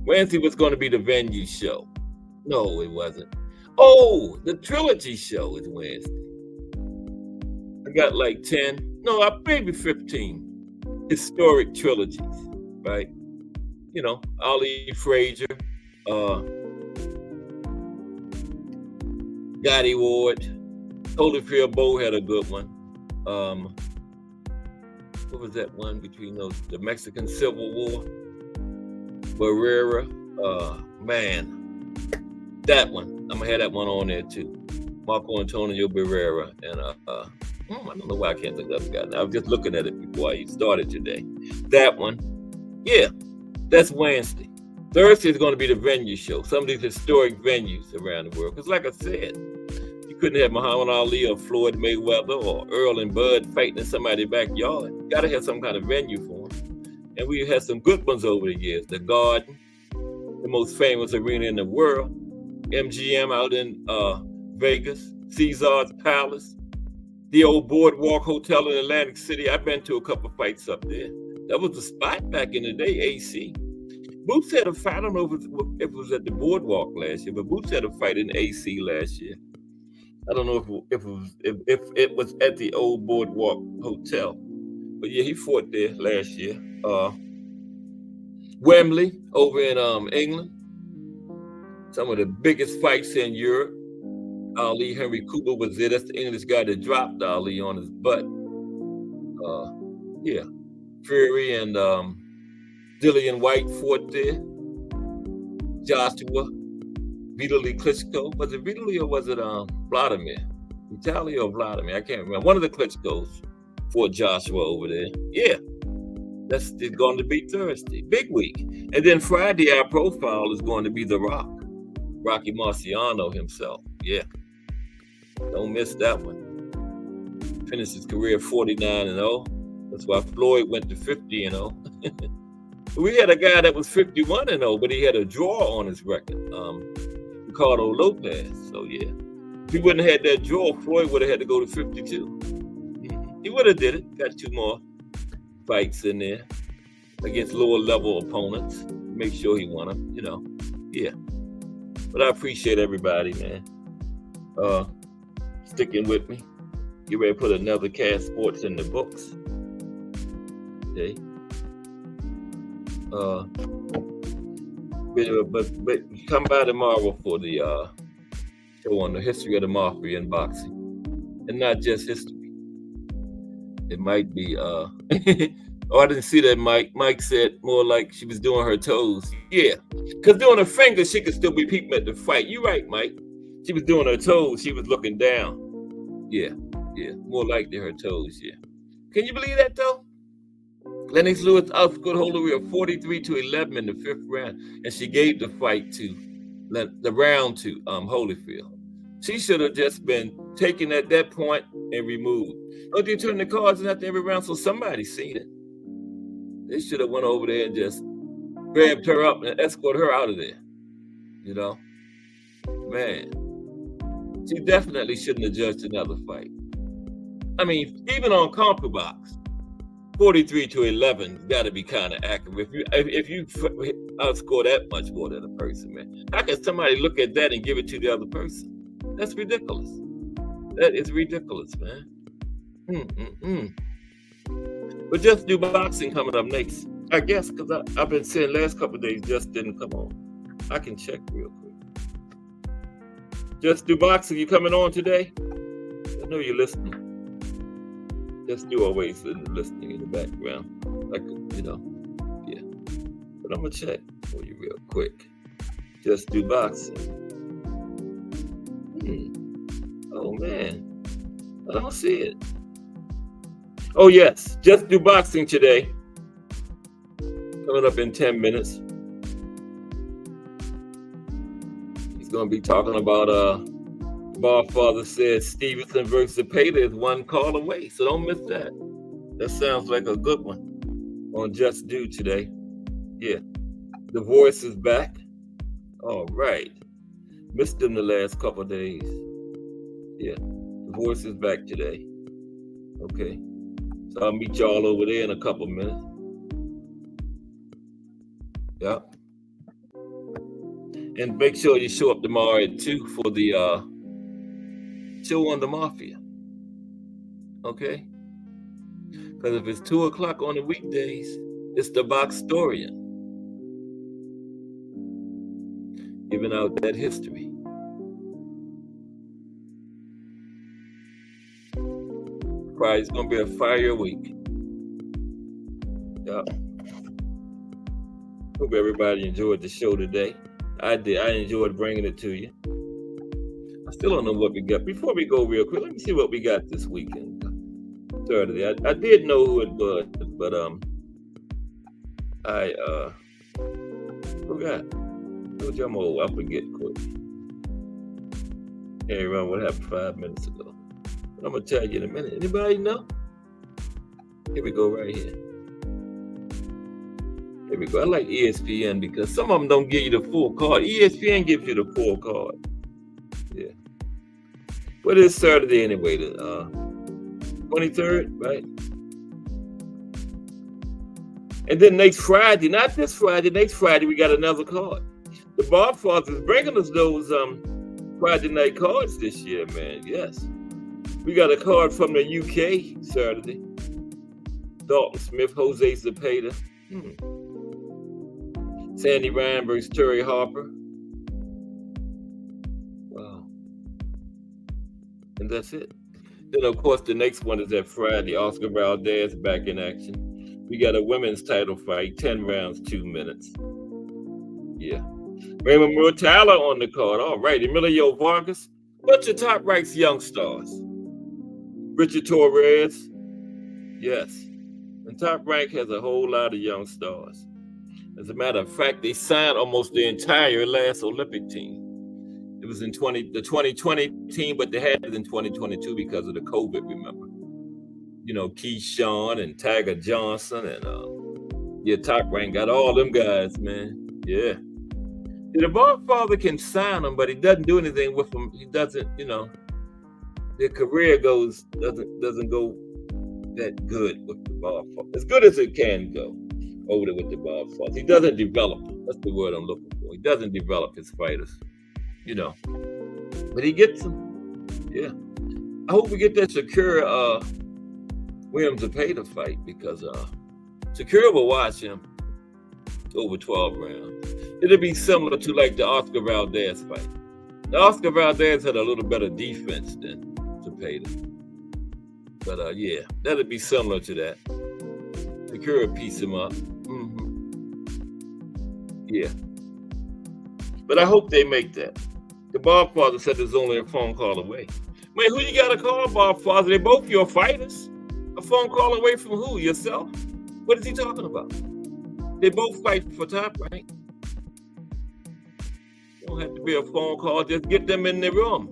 Wednesday was going to be the venue show. No, it wasn't. Oh, the trilogy show is Wednesday. I got like 10, no, maybe 15 historic trilogies, right? You know, Ali Frazier, Gotti Ward, Holyfield Bowe had a good one. What was that one between those? The Mexican Civil War, Barrera, man, that one. I'm gonna have that one on there too. Marco Antonio Barrera, and I don't know why I can't think of the guy. I was just looking at it before I started today. That one, yeah, that's Wednesday. Thursday is going to be the venue show. Some of these historic venues around the world. Because like I said, you couldn't have Muhammad Ali or Floyd Mayweather or Earl and Bud fighting in somebody's backyard. You got to have some kind of venue for them. And we had some good ones over the years. The Garden, the most famous arena in the world. MGM out in Vegas. Caesar's Palace. The old Boardwalk Hotel in Atlantic City. I've been to a couple fights up there. That was the spot back in the day, AC. Boots had a fight. I don't know if it was at the Boardwalk last year, but Boots had a fight in AC last year. I don't know if it was at the old Boardwalk Hotel, but yeah, he fought there last year. Wembley over in England. Some of the biggest fights in Europe. Ali Henry Cooper was there. That's the English guy that dropped Ali on his butt. Yeah, Fury and Dillian White fought there. Joshua, Vitaly Klitschko. Was it Vitaly or was it Vladimir? Vitaly or Vladimir? I can't remember. One of the Klitschkos fought Joshua over there. Yeah, that's going to be Thursday. Big week. And then Friday, our profile is going to be The Rock. Rocky Marciano himself. Yeah. Don't miss that one. Finished his career 49-0. That's why Floyd went to 50-0. We had a guy that was 51-0, but he had a draw on his record, Ricardo Lopez. So yeah, if he wouldn't have had that draw, Floyd would have had to go to 52. He would have did it. Got 2 more fights in there against lower level opponents. Make sure he won them, you know. Yeah. But I appreciate everybody, man. Sticking with me. Get ready to put another Cast Sports in the books. Okay. But come by tomorrow for the show on the history of the Mafia in boxing. And not just history. It might be oh, I didn't see that, Mike. Mike said more like she was doing her toes. Yeah. Because doing her fingers, she could still be peeping at the fight. You're right, Mike. She was doing her toes. She was looking down. Yeah. Yeah. More likely her toes, yeah. Can you believe that, though? Lennox Lewis outscored Holyfield 43-11 in the 5th round, and she gave the fight to the round to Holyfield. She should have just been taken at that point and removed. Don't you turn the cards in after every round so somebody seen it? They should have went over there and just grabbed her up and escorted her out of there. You know, man, she definitely shouldn't have judged another fight. I mean, even on CompuBox, 43-11 got to be kind of accurate. If you outscore that much more than a person, man, how can somebody look at that and give it to the other person? That's ridiculous. That is ridiculous, man. But Just Do Boxing coming up next, I guess, because I've been saying last couple of days just didn't come on. I can check real quick. Just Do Boxing, you coming on today? I know you're listening. Just Do always listening in the background, like, you know, yeah. But I'm gonna check for you real quick. Just Do Boxing. Oh man, I don't see it. Oh yes, Just Do Boxing today. Coming up in 10 minutes. He's gonna be talking about Barfather said Stevenson versus Zepeda is 1 call away, so don't miss that. That sounds like a good one on Just Do today. Yeah, The Voice is back. All right, missed them the last couple of days. Yeah, The Voice is back today. Okay, So I'll meet y'all over there in a couple minutes. Yeah. And make sure you show up tomorrow at 2 for the show on the Mafia. Okay? Because if it's 2 o'clock on the weekdays, it's the Boxtorian. Giving out that history. Friday's gonna be a fire week. Yeah. Hope everybody enjoyed the show today. I did. I enjoyed bringing it to you. I still don't know what we got. Before we go real quick, let me see what we got this weekend. Saturday. I did know who it was, but I forgot. Told you I'm old. I forget quick. Can't remember what happened 5 minutes ago. But I'm gonna tell you in a minute. Anybody know? Here we go, right here. Here we go. I like ESPN because some of them don't give you the full card. ESPN gives you the full card. Yeah. But it's Saturday anyway, the 23rd, right? And then next Friday, not this Friday, next Friday, we got another card. The Bob Fathers is bringing us those Friday night cards this year, man. Yes. We got a card from the UK Saturday. Dalton Smith, Jose Zepeda. Sandy Ryan versus Terry Harper. Wow. And that's it. Then, of course, the next one is that Friday. Oscar Valdez back in action. We got a women's title fight, 10 rounds, 2 minutes. Yeah. Raymond Murtala on the card. All right. Emilio Vargas. Bunch of Top Rank's young stars. Richard Torres. Yes. And Top Rank has a whole lot of young stars. As a matter of fact, they signed almost the entire last Olympic team. It was in the 2020 team, but they had it in 2022 because of the COVID, remember? You know, Keyshawn and Tiger Johnson and Top Rank got all them guys, man. Yeah. The Bob Father can sign them, but he doesn't do anything with them. He doesn't, you know, their career doesn't go that good with the Bob Father. As good as it can go over there with the Bob Father. He doesn't develop them. That's the word I'm looking for. He doesn't develop his fighters, you know. But he gets them. Yeah. I hope we get that Shakur Williams Zepeda fight because Shakur will watch him over 12 rounds. It'll be similar to like the Oscar Valdez fight. The Oscar Valdez had a little better defense than Zepeda. But yeah, that'll be similar to that. Shakur will piece him up. Yeah. But I hope they make that. The Bob Father said there's only a phone call away. Man, who you got to call, Bob Father? They're both your fighters. A phone call away from who? Yourself? What is he talking about? They both fight for Top Rank. Don't have to be a phone call. Just get them in the room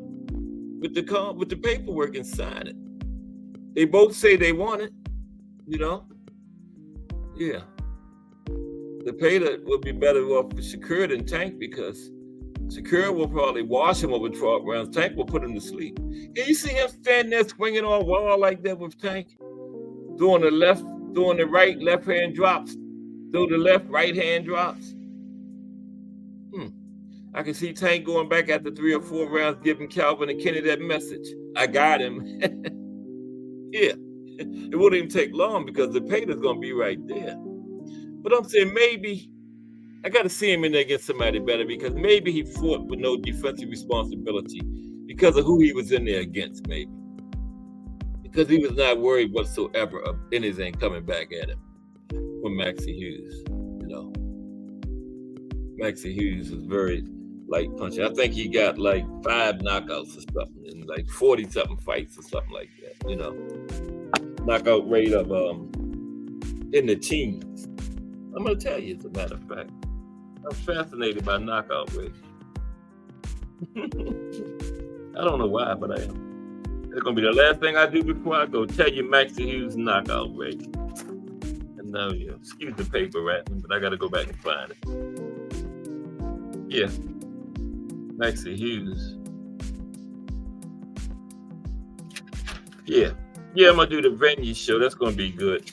with the paperwork and sign it. They both say they want it, you know? Yeah. Zepeda would be better off for Shakur than Tank because Shakur will probably wash him over 12 rounds. Tank will put him to sleep. Can you see him standing there swinging on a wall like that with Tank? Doing the right, left hand drops. Do the left, right hand drops. I can see Tank going back after 3 or 4 rounds, giving Calvin and Kenny that message. I got him. Yeah. It wouldn't even take long because Zepeda's going to be right there. But I'm saying maybe I got to see him in there against somebody better because maybe he fought with no defensive responsibility because of who he was in there against, maybe. Because he was not worried whatsoever of anything coming back at him from Maxie Hughes. You know, Maxie Hughes was very light punching. I think he got like 5 knockouts or something in like 40-something fights or something like that. You know, knockout rate of in the teens. I'm gonna tell you, as a matter of fact, I'm fascinated by knockout rates. I don't know why, but I am. It's gonna be the last thing I do before I go. Tell you Maxie Hughes knockout rate. And now, yeah, excuse the paper rattling, but I gotta go back and find it. Yeah, Maxie Hughes. Yeah, Yeah, I'm gonna do the venue show. That's gonna be good.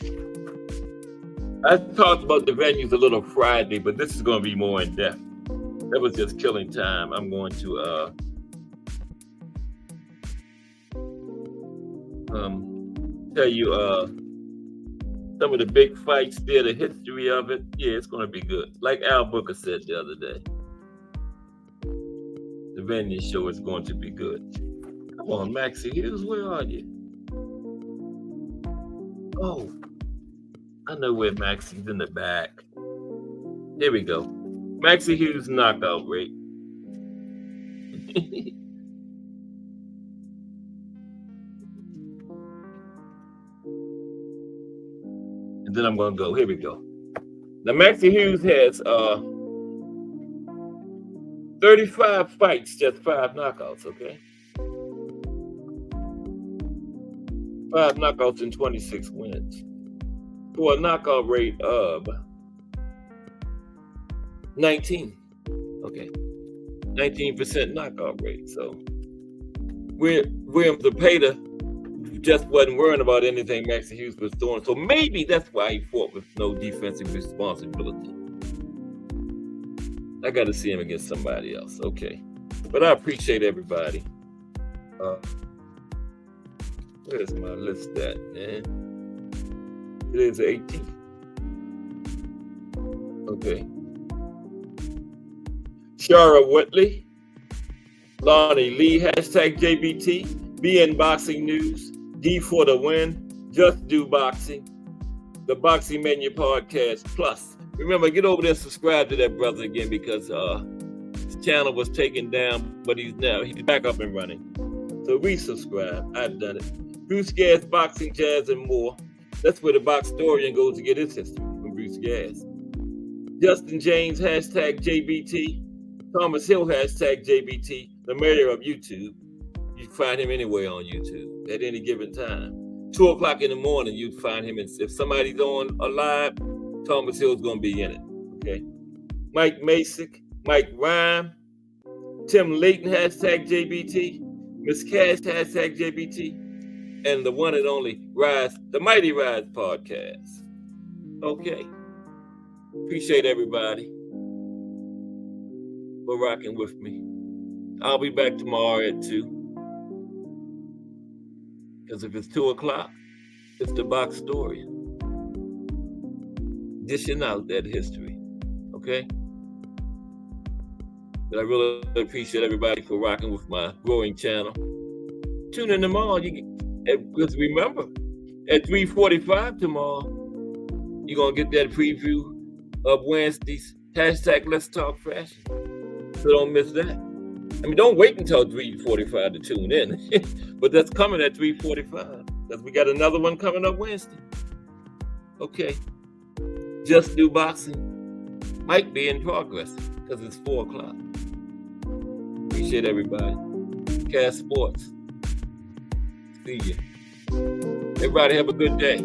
I talked about the venues a little Friday, but this is gonna be more in depth. That was just killing time. I'm going to tell you some of the big fights there, the history of it. Yeah, it's gonna be good. Like Al Booker said the other day, the venue show is going to be good. Come on, Maxie Hughes, where are you? Oh, I know where Maxie's in the back. Here we go. Maxie Hughes knockout rate. And then I'm gonna go. Here we go. Now Maxie Hughes has 35 fights, just 5 knockouts, okay? 5 knockouts and 26 wins. For a knockout rate of 19. Okay. 19% knockout rate. So William Zepeda just wasn't worrying about anything Maxie Hughes was doing. So maybe that's why he fought with no defensive responsibility. I got to see him against somebody else. Okay. But I appreciate everybody. Where's my list at, man? It is the 18th. Okay. Shara Whitley, Lonnie Lee, hashtag JBT, BN Boxing News, D for the win, Just Do Boxing, the Boxing Menu Podcast Plus. Remember, get over there and subscribe to that brother again because his channel was taken down, but he's back up and running. So resubscribe. I've done it. Bruce Gas, Boxing, Jazz, and more. That's where the Boxtorian goes to get his history from Bruce Gas. Justin James, hashtag JBT. Thomas Hill, hashtag JBT, the mayor of YouTube. You can find him anywhere on YouTube at any given time. 2 o'clock in the morning, you'd find him. And if somebody's on a live, Thomas Hill's going to be in it. Okay. Mike Masick, Mike Rhyme, Tim Layton, hashtag JBT, Miss Cash, hashtag JBT, and the one and only Rise, the Mighty Rise podcast. Okay. Appreciate everybody for rocking with me. I'll be back tomorrow at 2. Because if it's 2 o'clock, it's the Boxtorian. Dishing out that history. Okay? But I really appreciate everybody for rocking with my growing channel. Tune in tomorrow. Because remember, at 3:45 tomorrow, you're going to get that preview of Wednesday's hashtag Let's Talk Fashion. So don't miss that. I mean, don't wait until 3:45 to tune in. But that's coming at 3:45. Because we got another one coming up Wednesday. Okay. Just Do Boxing might be in progress because it's 4 o'clock. Appreciate everybody. Cash Sports. See you. Everybody have a good day.